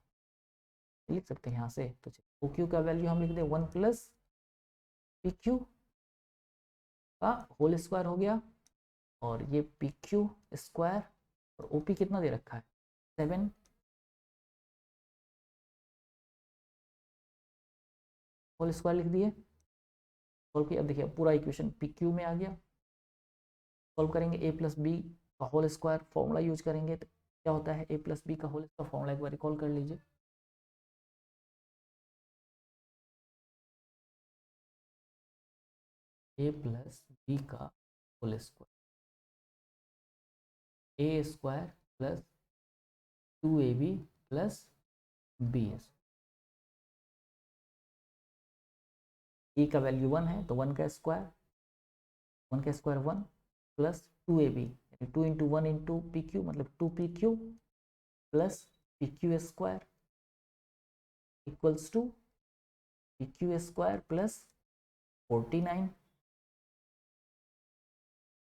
लिख सकते हैं यहाँ से। तो ओ क्यू का वैल्यू हम लिख दें 1 प्लस पी क्यू का होल स्क्वायर हो गया, और ये पी क्यू स्क्वायर, और ओ पी कितना दे रखा है 7, होल स्क्वायर लिख दिए, सॉल्व किया। अब देखिए पूरा इक्वेशन पी क्यू में आ गया। सॉल्व करेंगे, ए प्लस बी का होल स्क्वायर फॉर्मूला यूज करेंगे, तो क्या होता है, ए प्लस बी का होल स्क्वायर फॉर्मूला एक बार रिकॉल कर लीजिए। ए प्लस बी का whole square, A square plus 2ab plus B. A का वैल्यू 1 है, तो 1 का स्क्वायर, 1 का स्क्वायर 1 प्लस 2ab, यानी 2 इंटू 1 इंटू पी क्यू, मतलब 2pq plus P Q square equals to P Q square plus 49।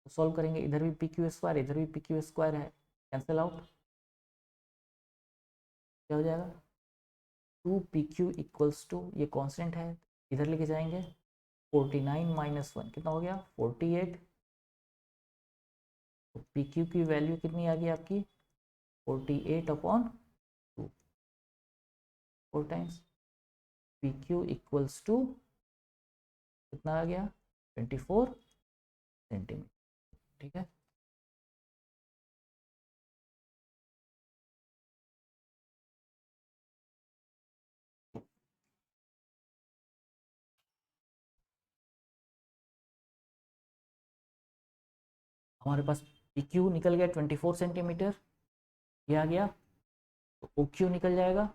तो सॉल्व करेंगे, इधर भी पी क्यू स्क्वायर, इधर भी पी क्यू स्क्वायर है, कैंसिल आउट, क्या हो जाएगा 2pq इक्वल्स टू, ये कांस्टेंट है इधर लेके जाएंगे, 49 माइनस 1 कितना हो गया 48। तो पी क्यू की वैल्यू कितनी आ गई आपकी 48 upon 2, 4 times P Q equals to कितना आ गया 24 सेंटीमीटर। ठीक है, हमारे पास पी क्यू निकल गया 24 सेंटीमीटर, ये आ गया, तो ओ क्यू निकल जाएगा,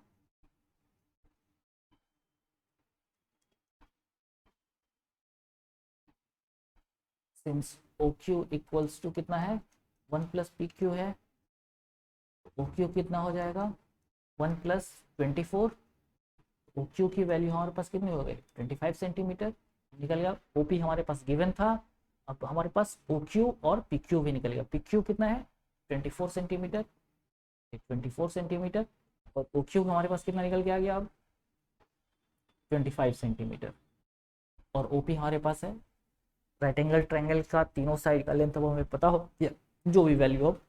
since O Q equals to कितना है 1 प्लस पी क्यू है, ओ क्यू कितना हो जाएगा 1 प्लस 24, ओ क्यू की वैल्यू हमारे पास कितनी हो गई 25 सेंटीमीटर निकल गया। ओ पी हमारे पास गिवन था, अब हमारे पास ओ क्यू और पी क्यू भी निकल गया। पी क्यू कितना है 24 सेंटीमीटर, 24 सेंटीमीटर, और ओ क्यू हमारे पास कितना निकल के आ गया अब 25 सेंटीमीटर। और ओ पी हमारे पास है, राइट एंगल ट्रायंगल का तीनों साइड का लेंथ अब हमें पता हो, या जो भी वैल्यू अब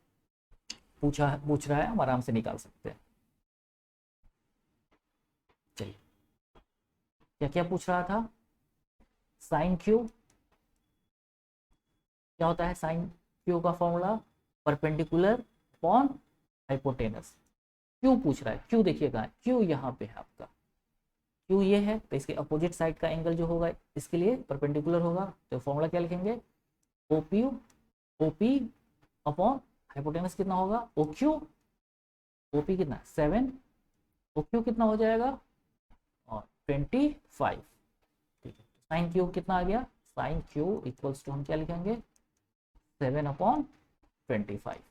पूछ रहा है हम आराम से निकाल सकते हैं। चलिए, क्या क्या पूछ रहा था, साइन क्यू क्या होता है, साइन क्यू का formula perpendicular upon hypotenuse. Q पूछ रहा है, क्यू देखिए कहाँ है, क्यू यहाँ पे है आपका, क्यू ये है, तो इसके अपोजिट साइड का एंगल जो होगा इसके लिए परपेंडिकुलर होगा, तो फॉर्मूला क्या लिखेंगे O P, O P upon hypotenuse कितना होगा ओ क्यू, ओ पी कितना 7 ओ क्यू कितना हो जाएगा, और 25। ठीक है, साइन क्यू कितना आ गया, साइन क्यू इक्वल्स टू हम क्या लिखेंगे, 7/25।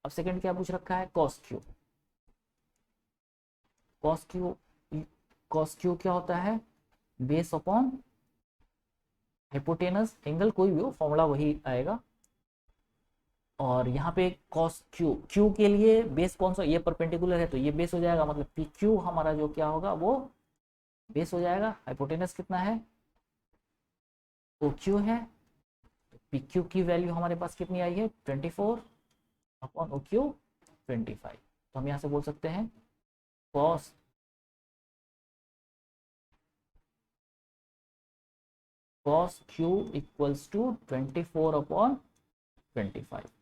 अब सेकंड क्या पूछ रखा है, cos Q. Cos Q, cos Q क्या होता है, बेस अपॉन हाइपोटेनस एंगल, कोई भी हो फॉर्मूला वही आएगा। और यहाँ पे कॉस क्यू, क्यू के लिए बेस कौन सा, ये परपेंडिकुलर है तो ये बेस हो जाएगा, मतलब पी क्यू हमारा जो क्या होगा वो बेस हो जाएगा। हाइपोटेनस कितना है, ओ क्यू है, तो पी क्यू की वैल्यू हमारे पास कितनी आई है, 24 अपॉन ओ क्यू 25। तो हम यहाँ से बोल सकते हैं cos cos Q equals to 24/25।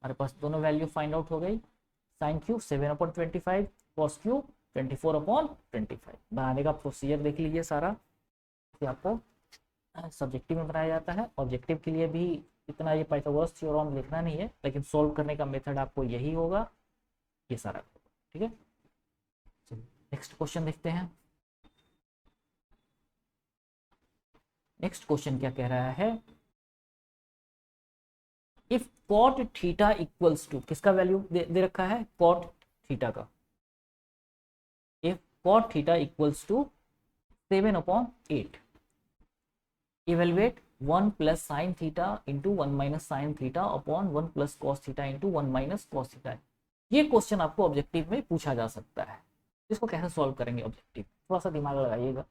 हमारे पास दोनों वैल्यू फाइंड आउट हो गई। Sine Q 7/25, cos Q 24/25। बनाने का प्रोसीजर देख लीजिए सारा, कि आपको सब्जेक्टिव में बनाया जाता है। ऑब्जेक्टिव के लिए भी इतना ये पाइथागोरस थ्योरम लिखना नहीं है, लेकिन सॉल्व करने का मेथड आपको यही होगा, ये सारा। ठीक है, नेक्स्ट क्वेश्चन देखते हैं। नेक्स्ट क्वेश्चन क्या कह रहा है, if cot theta equals to, किसका वैल्यू दे रखा है, कॉट थीटा का। If cot theta equals to 7/8, evaluate 1 plus sine theta into 1 minus sine theta upon 1 plus cos theta into 1 minus cos theta. ये क्वेश्चन आपको ऑब्जेक्टिव में पूछा जा सकता है। इसको कैसे सॉल्व करेंगे ऑब्जेक्टिव, थोड़ा सा दिमाग लगाइएगा।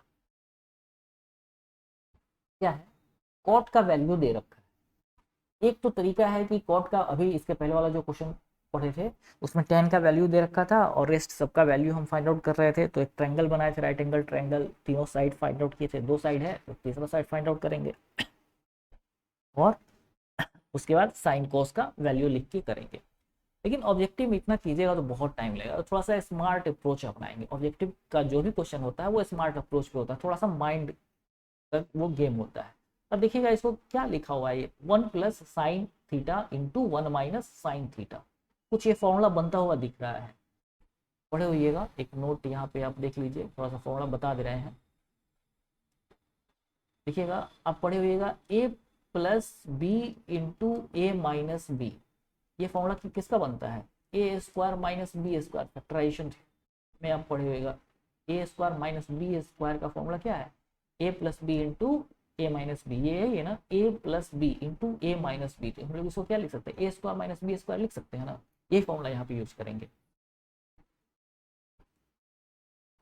क्या है, कॉट का वैल्यू दे रखा है। एक तो तरीका है कि कॉट का, अभी इसके पहले वाला जो क्वेश्चन पढ़े थे उसमें tan का वैल्यू दे रखा था और रेस्ट सबका वैल्यू हम फाइंड आउट कर रहे थे। तो एक ट्रायंगल बनाए थे, राइट एंगल ट्रायंगल, तीनों साइड फाइंड आउट किए थे, दो साइड है तो तीसरा साइड फाइंड आउट करेंगे, और उसके बाद साइन कॉस का वैल्यू लिख के करेंगे। लेकिन ऑब्जेक्टिव में इतना कीजिएगा तो बहुत टाइम लगेगा, तो थोड़ा सा स्मार्ट अप्रोच अपनाएंगे। ऑब्जेक्टिव का जो भी क्वेश्चन होता है वो स्मार्ट अप्रोच पे होता है, थोड़ा सा माइंड का वो गेम होता है। अब देखिएगा इसको क्या लिखा हुआ है, ये 1 plus sine theta into 1 minus sine theta, कुछ ये फॉर्मूला बनता हुआ दिख रहा है। पढ़े होइएगा, एक नोट यहाँ पे आप देख लीजिए, थोड़ा सा फॉर्मूला बता दे रहे हैं। देखिएगा आप पढ़े होइएगा, A plus B into A minus B, ये फॉर्मूला किसका बनता है, A square minus B square, factorisation में आप पढ़े होइएगा। A square minus B square का फॉर्मूला क्या है, A plus B into A minus B, ये है ये ना, A plus B into A minus B. तो हम लोग इसको क्या लिख सकते हैं, A square minus B square लिख सकते हैं ना, ये फॉर्मूला यहाँ पे यूज करेंगे।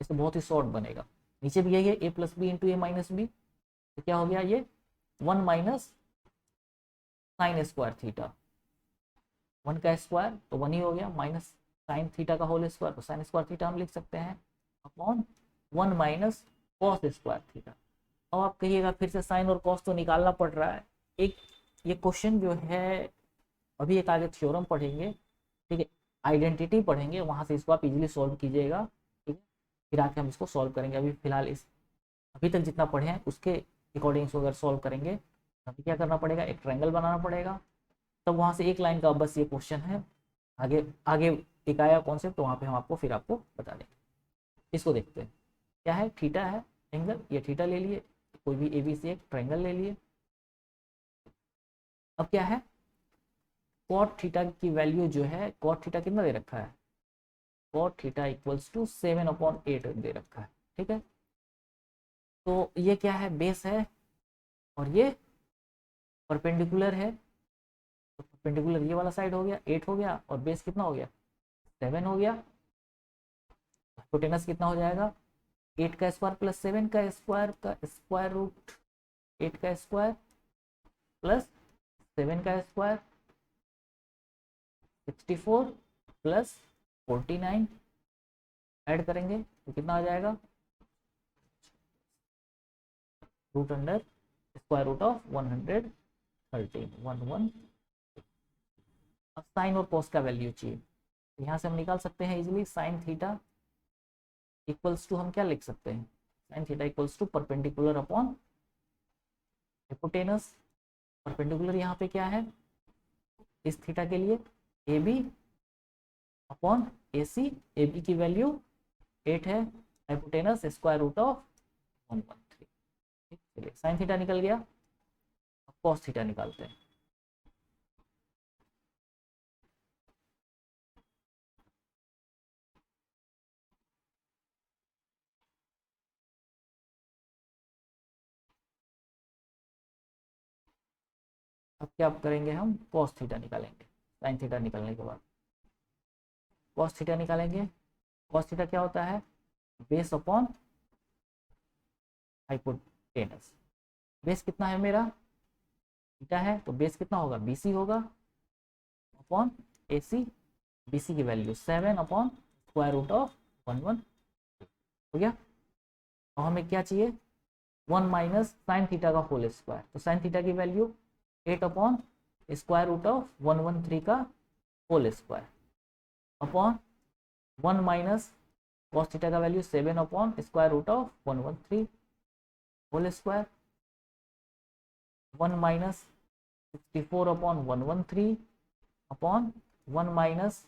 इससे बहुत ही शॉर्ट बनेगा। नीचे भी यही है, A plus B into A minus B, तो क्या हो गया ये 1 माइनस साइन स्क्वायर थीटा, 1 का स्क्वायर तो 1 ही हो गया, माइनस साइन थीटा का होल स्क्वायर, तो साइन स्क्वायर थीटा हम लिख सकते हैं upon 1 minus cos square theta. अब आप कहिएगा फिर से साइन और कॉस तो निकालना पड़ रहा है। एक ये क्वेश्चन जो है, अभी एक आगे थ्योरम पढ़ेंगे, ठीक है, आइडेंटिटी पढ़ेंगे, वहां से इसको आप इजीली सॉल्व कीजिएगा। ठीक है, फिर आके हम इसको सॉल्व करेंगे। अभी फिलहाल इस अभी तक जितना पढ़े हैं उसके अकॉर्डिंग से अगर सॉल्व करेंगे, अभी क्या करना पड़ेगा, एक ट्रायंगल बनाना पड़ेगा, तब वहां से एक लाइन का बस ये क्वेश्चन है। आगे आगे एक आया कॉन्सेप्ट, तो वहां पे हम आपको फिर आपको बता देंगे। इसको देखते हैं, क्या है, थीटा है एंगल, ये थीटा ले लिए, कोई भी एबीसी एक ट्रायंगल ले लिए। अब क्या है, कॉट थीटा की वैल्यू जो है, कॉट थीटा कितना दे रखा है, कॉट थीटा इक्वल्स टू 7/8 दे रखा है। ठीक है, तो ये क्या है, बेस है, और ये परपेंडिकुलर है, तो परपेंडिकुलर ये वाला साइड हो गया 8 हो गया, और बेस कितना हो गया 7 हो गया। हाइपोटेनस कितना हो जाएगा, 8 का स्क्वायर प्लस 7 का स्क्वायर रूट, 8 का स्क्वायर प्लस 7 का स्क्वायर 64 प्लस 49, ऐड करेंगे तो कितना आ जाएगा, root under square root of 113, 11। अब साइन और कॉस का वैल्यू चाहिए, यहाँ से हम निकाल सकते हैं easily. Sine theta equals to हम क्या लिख सकते हैं, sine theta equals to perpendicular upon hypotenuse. Perpendicular यहाँ पे क्या है, इस थीटा के लिए A B upon A C, A B की वैल्यू 8 है, हाइपोटेनस स्क्वायर रूट ऑफ 113। चलिए साइन थीटा निकल गया, अब कॉस थीटा निकालते हैं। अब क्या करेंगे, हम कॉस थीटा निकालेंगे साइन थीटा निकालने के बाद। कॉस थीटा निकालेंगे, कॉस थीटा क्या होता है, बेस अपॉन हाइपोटेनस। बेस कितना है मेरा, थीटा है, तो बेस कितना होगा, बीसी होगा, upon A C, B C की value 7 upon square root of 11 हो गया। और हमें क्या चाहिए, 1 माइनस साइन थीटा का होल स्क्वायर, तो साइन थीटा की value 8 upon square root of 113 का whole square upon 1 minus cos theta का value 7 upon square root of 113 whole square, 1 minus 64 upon 113 upon 1 minus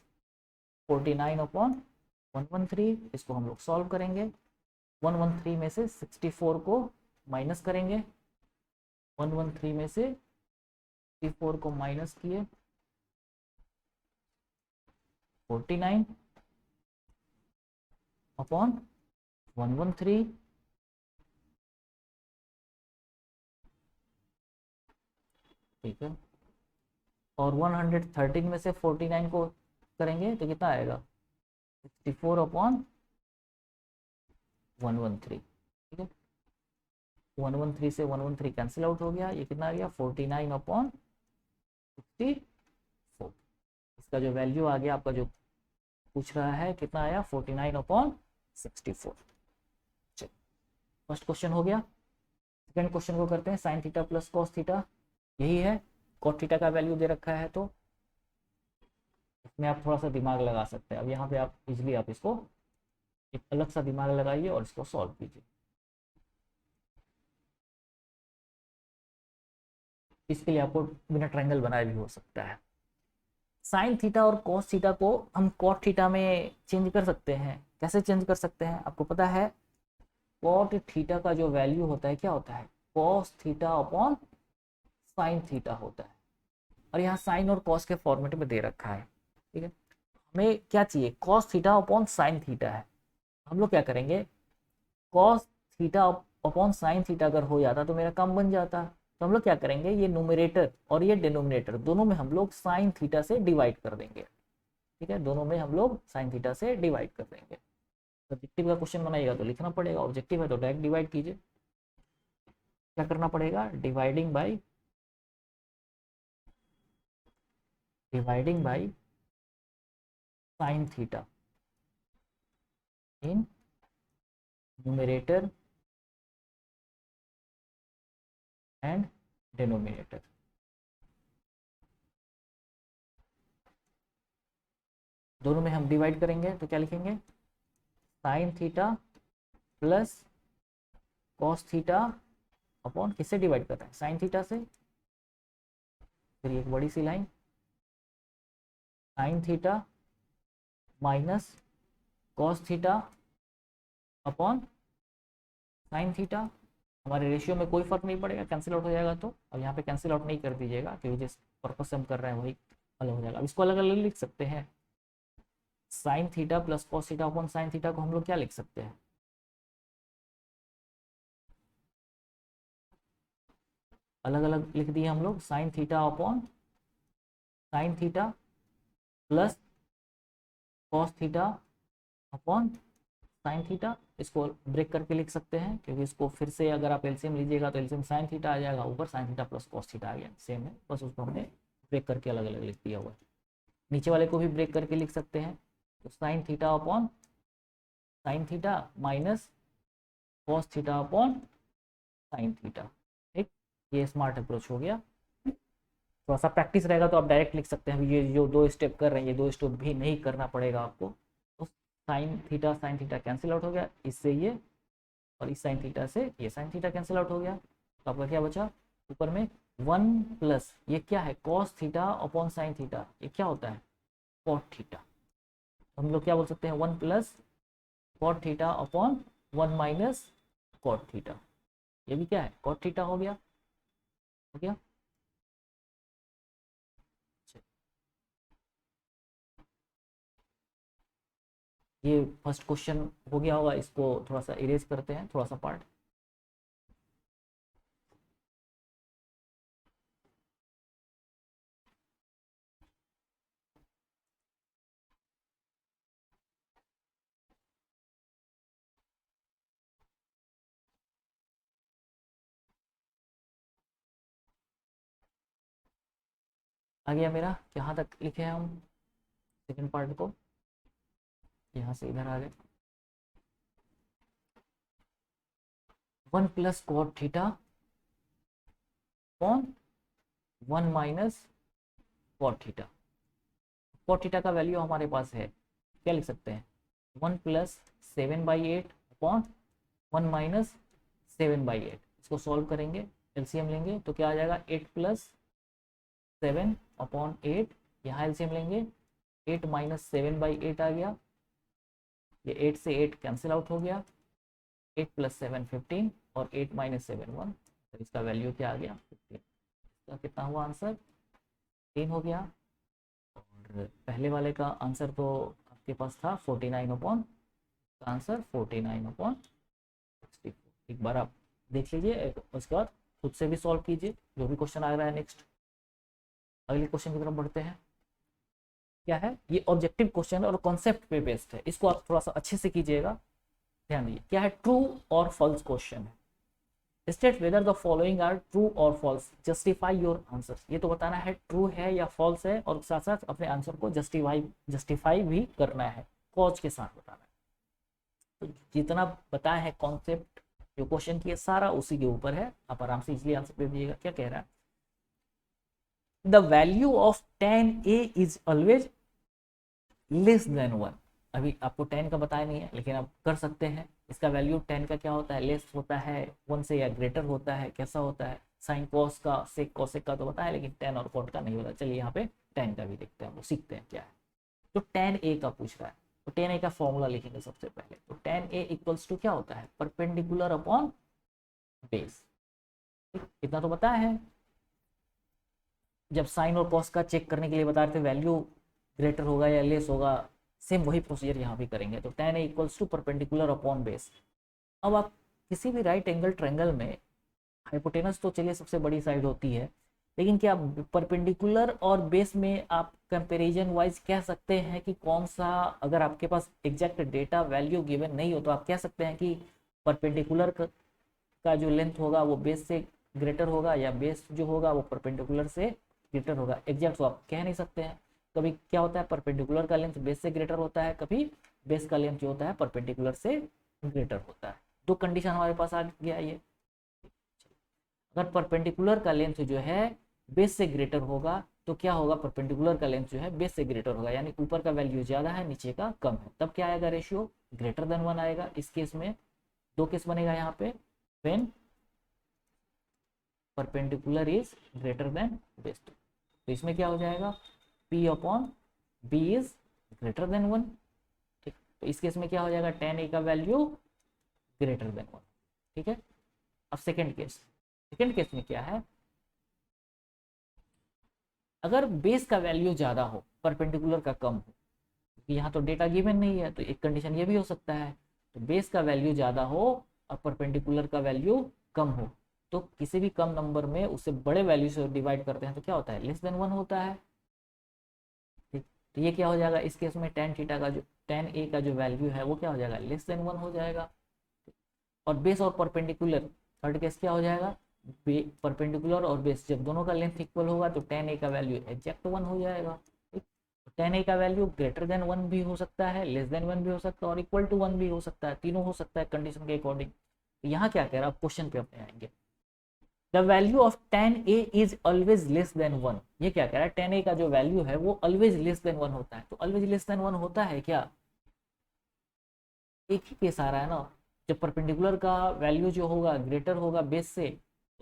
49 upon 113। इसको हम लोग सॉल्व करेंगे, 113 में से 64 को माइनस करेंगे, 113 में से 64 को माइनस किए 49 अपॉन 113, ठीक है। और 113 में से 49 को करेंगे तो कितना आएगा, 64 अपॉन 113, ठीक है। 113 से 113 कैंसिल आउट हो गया, ये कितना आ गया 49 अपॉन 64। इसका जो वैल्यू आ गया आपका जो पूछ रहा है कितना आया, 49 अपॉन 64। चलिए फर्स्ट क्वेश्चन हो गया। सेकंड क्वेश्चन को करते हैं, sine theta plus cos theta, यही है। कॉट थीटा का वैल्यू दे रखा है तो इसमें आप थोड़ा सा दिमाग लगा सकते हैं। अब यहाँ पे आप इजिली आप इसको एक अलग सा दिमाग लगाइए और इसको सॉल्व कीजिए। इसके लिए आपको बिना ट्रायंगल बनाए भी हो सकता है। साइन थीटा और कॉस थीटा को हम कॉट थीटा में चेंज कर सकते हैं। कैसे चेंज कर सकते हैं, आपको पता है कॉट थीटा का जो वैल्यू होता है क्या होता है, cos theta upon sine theta होता है। और यहाँ साइन और कॉस के फॉर्मेट में दे रखा है, ठीक है। हमें क्या चाहिए, cos theta upon sine theta है। हम लोग क्या करेंगे, cos theta upon sine theta अगर हो जाता तो मेरा काम बन जाता। तो हम लोग क्या करेंगे, ये न्यूमरेटर और ये डिनोमिनेटर दोनों में हम लोग साइन थीटा से डिवाइड कर देंगे, ठीक है। दोनों में हम लोग साइन थीटा से डिवाइड कर देंगे। ऑब्जेक्टिव का क्वेश्चन बनाइएगा तो लिखना पड़ेगा, ऑब्जेक्टिव है तो डायरेक्ट डिवाइड कीजिए। क्या करना पड़ेगा, dividing by sine theta in numerator and denominator. दोनों में हम डिवाइड करेंगे तो क्या लिखेंगे, sine theta plus cos theta upon किससे डिवाइड करते हैं, साइन थीटा से। फिर एक बड़ी सी line, sine theta minus cos theta upon sine theta. हमारे रेशियो में कोई फर्क नहीं पड़ेगा, कैंसिल आउट हो जाएगा। तो अब यहाँ पे कैंसिल आउट नहीं कर दीजिएगा क्योंकि जिस पर्पज से हम कर रहे हैं वही अलग हो जाएगा। अब इसको अलग अलग लिख सकते हैं, sine theta plus cos theta upon sine theta को हम लोग क्या लिख सकते हैं, अलग अलग लिख दिए हम लोग, sign theta upon sine theta plus cos theta upon sine theta. इसको ब्रेक करके लिख सकते हैं क्योंकि इसको फिर से अगर आप एलसीएम लीजिएगा तो एलसीएम साइन थीटा आ जाएगा, ऊपर sine theta plus cos theta आ गया, सेम है, बस उसको हमने ब्रेक करके अलग अलग लिख दिया हुआ है। नीचे वाले को भी ब्रेक करके लिख सकते हैं, तो sine theta upon sine theta minus cos theta upon sine theta. ठीक, ये स्मार्ट अप्रोच हो गया। थोड़ा सा प्रैक्टिस रहेगा तो आप डायरेक्ट लिख सकते हैं। ये जो दो स्टेप कर रहे हैं ये दो स्टेप भी नहीं करना पड़ेगा आपको। तो साइन थीटा कैंसिल आउट हो गया इससे ये, और इस साइन थीटा से ये साइन थीटा कैंसिल आउट हो गया। तो आपका क्या बचा, ऊपर में 1 प्लस ये क्या है, cos theta upon sine theta, ये क्या होता है, कॉट थीटा। हम लोग क्या बोल सकते हैं, 1 plus cot theta upon 1 minus cot theta. ये भी क्या है, कॉट थीटा हो गया, हो गया। ये फर्स्ट क्वेश्चन हो गया होगा, इसको थोड़ा सा इरेज करते हैं, थोड़ा सा पार्ट। आ गया मेरा, यहाँ तक लिखे हैं हम सेकंड पार्ट को, यहाँ से इधर आ गए। 1 plus cot theta upon 1 minus cot theta. Cot theta का वैल्यू हमारे पास है, क्या लिख सकते हैं, 1 प्लस 7/8 अपॉन 1 माइनस 7/8। इसको सॉल्व करेंगे, एलसीएम लेंगे तो क्या आ जाएगा, 8 प्लस 7/8। यहाँ एलसीएम लेंगे, 8 माइनस 7/8 आ गया, ये 8 से 8 कैंसिल आउट हो गया, 8 प्लस 7 15 और 8 माइनस 7 1, तो इसका वैल्यू क्या आ गया, 15। इसका कितना हुआ आंसर, 3 हो गया। और पहले वाले का आंसर तो आपके पास था 49 अपॉन, आंसर 49/64। एक बार आप देख लीजिए, उसके बाद खुद से भी सॉल्व कीजिए जो भी क्वेश्चन आ रहा है। नेक्स्ट अगले क्वेश्चन की तरफ बढ़ते हैं। क्या है, ये ऑब्जेक्टिव क्वेश्चन और कॉन्सेप्ट पे बेस्ड है, इसको आप थोड़ा सा अच्छे से कीजिएगा, ध्यान दीजिए। क्या है, ट्रू और फॉल्स क्वेश्चन है। State whether the following are true और फॉल्स, जस्टिफाई योर आंसर। ये तो बताना है ट्रू है या फॉल्स है, और साथ साथ अपने आंसर को जस्टिफाई भी करना है, कॉज के साथ बताना है। तो जितना बताया है कॉन्सेप्ट जो क्वेश्चन की है, सारा उसी के ऊपर है, आप आराम से इजिली आंसर दे दीजिएगा। क्या कह रहा है, the value of tan a is always less than 1। अभी आपको 10 का बताया नहीं है, लेकिन आप कर सकते हैं। इसका वैल्यू 10 का क्या होता है, लेस होता है 1 से या ग्रेटर होता है, कैसा होता है, साइन कॉस का, सेक कॉसेक का तो बताया, लेकिन tan और कॉट का नहीं होता। चलिए यहाँ पे tan का भी देखते हैं, वो सीखते हैं क्या है। तो tan a का पूछ रहा है, तो tan a का फॉर्मूला लिखेंगे सबसे पहले। तो tan a इक्वल्स टू क्या होता है, परपेंडिकुलर अपॉन बेस। इतना तो बताया है, जब साइन और कॉस का चेक करने के लिए बता रहे थे वैल्यू ग्रेटर होगा या लेस होगा, सेम वही प्रोसीजर यहाँ भी करेंगे। तो tan a equals to perpendicular upon base. अब आप किसी भी राइट एंगल ट्रायंगल में हाइपोटेनस तो चलिए सबसे बड़ी साइड होती है, लेकिन क्या परपेंडिकुलर और बेस में आप कंपैरिजन वाइज कह सकते हैं कि कौन सा, अगर आपके पास एग्जैक्ट डेटा वैल्यू गिवन नहीं हो तो आप कह सकते हैं कि परपेंडिकुलर का जो लेंथ होगा वो बेस से ग्रेटर होगा, या बेस जो होगा वो परपेंडिकुलर से ग्रेटर होगा। एग्जैक्ट तो आप कह नहीं सकते हैं। कभी क्या होता है, परपेंडिकुलर का लेंथ बेस से ग्रेटर होता है, कभी बेस का लेंथ जो होता है परपेंडिकुलर से ग्रेटर होता है। दो कंडीशन हमारे पास आ गया। ये अगर परपेंडिकुलर का लेंथ जो है बेस से ग्रेटर होगा तो क्या होगा, परपेंडिकुलर का लेंथ जो है बेस से ग्रेटर होगा, यानी ऊपर का वैल्यू ज्यादा है नीचे का कम है, तब क्या आएगा, रेशियो ग्रेटर देन 1 आएगा। इस केस में दो केस बनेगा यहाँ पे, when perpendicular is greater than base. तो इसमें क्या हो जाएगा, P upon B is greater than 1। ठीक, तो इस केस में क्या हो जाएगा, tan a का वैल्यू ग्रेटर देन 1। ठीक है, अब सेकेंड केस में क्या है, अगर बेस का वैल्यू ज्यादा हो परपेंडिकुलर का कम हो, यहाँ तो डेटा गिवन नहीं है, तो एक कंडीशन ये भी हो सकता है। तो बेस का वैल्यू ज्यादा हो और परपेंडिकुलर का वैल्यू कम हो, तो किसी भी कम नंबर में उससे बड़े वैल्यू से डिवाइड करते हैं तो क्या होता है, लेस देन 1 होता है। ठीक, तो ये क्या हो जाएगा, इस केस में tan थीटा का जो tan a का जो वैल्यू है वो क्या हो जाएगा, लेस देन 1 हो जाएगा। और बेस और परपेंडिकुलर, थर्ड केस क्या हो जाएगा, परपेंडिकुलर और बेस जब दोनों का लेंथ इक्वल होगा तो tan a का वैल्यू एग्जैक्ट 1 हो जाएगा। tan a का वैल्यू ग्रेटर देन 1 भी हो सकता है, लेस देन 1 भी हो सकता है, और इक्वल टू 1 भी हो सकता है, तीनों हो सकता है कंडीशन के अकॉर्डिंग। तो यहाँ क्या कह रहा है, क्वेश्चन पे अपने आएंगे, the value of tan a is always less than 1। ये क्या कह रहा है, tan a का जो वैल्यू है वो ऑलवेज लेस देन 1 होता है। तो ऑलवेज लेस देन 1 होता है क्या, एक ही केस आ रहा है ना, जब परपेंडिकुलर का वैल्यू जो होगा ग्रेटर होगा बेस से,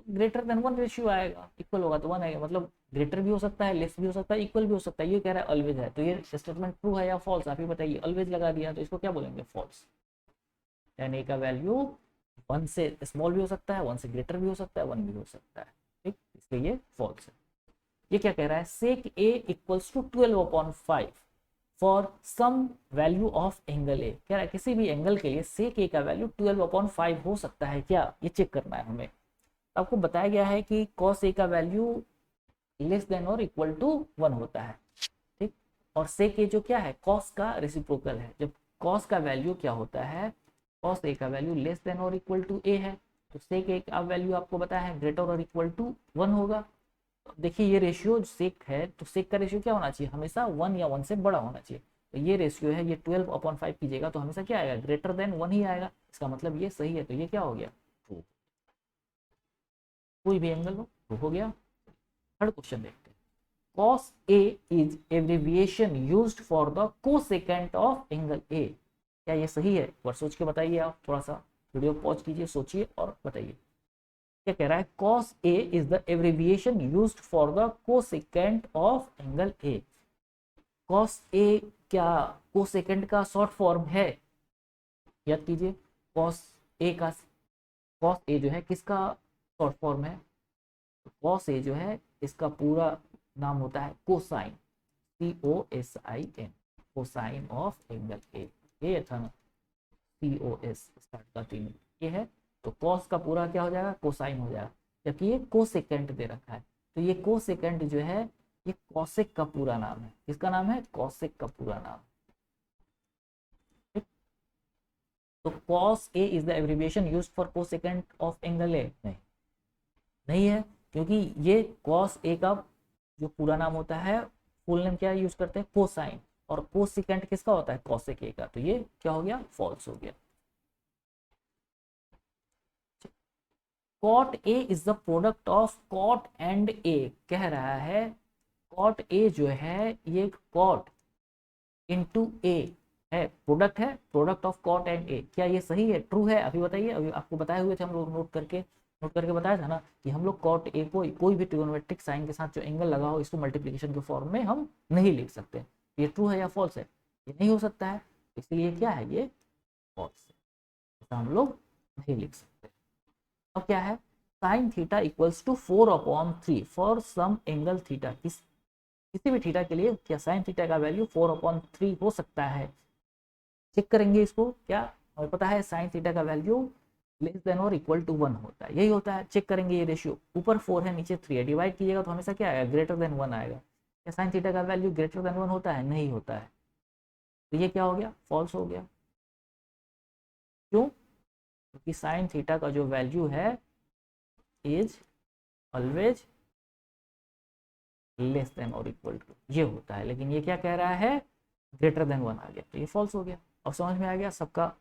ग्रेटर देन 1 रेशियो आएगा, इक्वल होगा तो 1 आएगा, मतलब ग्रेटर भी हो सकता है, लेस भी हो सकता है, इक्वल भी हो सकता है। ये कह रहा है ऑलवेज है, तो ये स्टेटमेंट ट्रू है या फॉल्स, आप ही बताइए। ऑलवेज लगा दिया तो इसको क्या बोलेंगे, फॉल्स। यानी ए का वैल्यू 1 से स्मॉल भी हो सकता है, 1 से ग्रेटर भी हो सकता है, 1 भी हो सकता है, ठीक, इसलिए ये फॉल्स है। ये क्या कह रहा है, sec A equals to 12/5 for some value of angle A. कह रहा है किसी भी एंगल के लिए सेक ए का वैल्यू 12/5 हो सकता है क्या, ये चेक करना है हमें। आपको बताया गया है कि कॉस ए का वैल्यू लेस देन और इक्वल टू 1 होता है, ठीक। और सेक ए जो क्या है, कॉस का रेसिप्रोकल है। जब कॉस का वैल्यू क्या होता है, कॉस ए का वैल्यू लेस देन और इक्वल टू ए है, तो सेक ए का वैल्यू आपको बताया है ग्रेटर और इक्वल टू 1 होगा। देखिए ये रेशियो सेक है, तो सेक का रेशियो क्या होना चाहिए, हमेशा 1 या 1 से बड़ा होना चाहिए। तो ये रेशियो है, ये 12/5 कीजिएगा तो हमेशा क्या आएगा, ग्रेटर देन 1 ही आएगा। इसका मतलब ये सही है, तो ये क्या हो गया, ट्रू। कोई भी एंगल हो, ट्रू हो गया। थर्ड क्वेश्चन देखते हैं। cos A is abbreviation used for the cosecant of angle A। क्या ये सही है, एक बार सोच के बताइए। आप थोड़ा सा वीडियो पॉज कीजिए, सोचिए और बताइए। क्या कह रहा है, cos A is the abbreviation used for the cosecant of angle A। cos A क्या cosecant का शॉर्ट फॉर्म है, याद कीजिए। cos A का, cos A जो है किसका शॉर्ट फॉर्म है, cos A जो है इसका पूरा नाम होता है cosine, COSIN, cosine of angle ए। ये था ना, COS स्टार्ट का 3 ये है, तो कॉस का पूरा क्या हो जाएगा, कोसाइन हो जाएगा। जबकि ये कोसेकेंट दे रखा है, तो ये कोसेकेंट जो है ये कॉसेक का पूरा नाम है। किसका नाम है, कॉसेक का पूरा नाम। तो cos A is the abbreviation used for cosecant of angle ए, नहीं नहीं है, क्योंकि ये cos A का जो पूरा नाम होता है, फुल नेम क्या यूज करते हैं, कोसाइन, और कोसेकेंट किसका होता है, कॉसेक ए का। तो ये क्या हो गया, फॉल्स हो गया। Cot A is the product of cot and A. कह रहा है कॉट ए जो है ये कॉट इनटू ए है, प्रोडक्ट है, प्रोडक्ट ऑफ कॉट एंड ए। क्या ये सही है, ट्रू है, अभी बताइए। अभी आपको बताए हुए थे हम लोग, नोट करके बताया था ना कि हम लोग कॉट ए को कोई भी ट्रिगोनोमेट्रिक साइन के साथ जो एंगल लगा हो इसको मल्टीप्लिकेशन के फॉर्म में हम नहीं लिख सकते। ये ट्रू है या फॉल्स है, ये नहीं हो सकता है, इसलिए क्या है, ये फॉल्स है, ऐसा हम लोग नहीं लिख सकते। अब क्या है, sine theta equals to 4/3 for some angle theta. किसी भी थीटा के लिए क्या साइन थीटा का वैल्यू 4/3 हो सकता है। चेक करेंगे इसको, क्या हमें पता है साइन थीटा का वैल्यू लेस देन और इक्वल टू 1 होता है, यही होता है। चेक करेंगे ये रेशियो, ऊपर 4 है नीचे 3 है, डिवाइड कीजिएगा तो हमेशा क्या आएगा, ग्रेटर देन 1 आएगा। क्या साइन थीटा का वैल्यू ग्रेटर देन 1 होता है, नहीं होता है, तो ये क्या हो गया, फॉल्स हो गया। क्यों, क्योंकि साइन थीटा का जो वैल्यू है इज ऑलवेज लेस देन और इक्वल टू, ये होता है। लेकिन ये क्या कह रहा है, ग्रेटर देन 1 आ गया, तो ये फॉल्स हो गया। अब समझ में आ गया सबका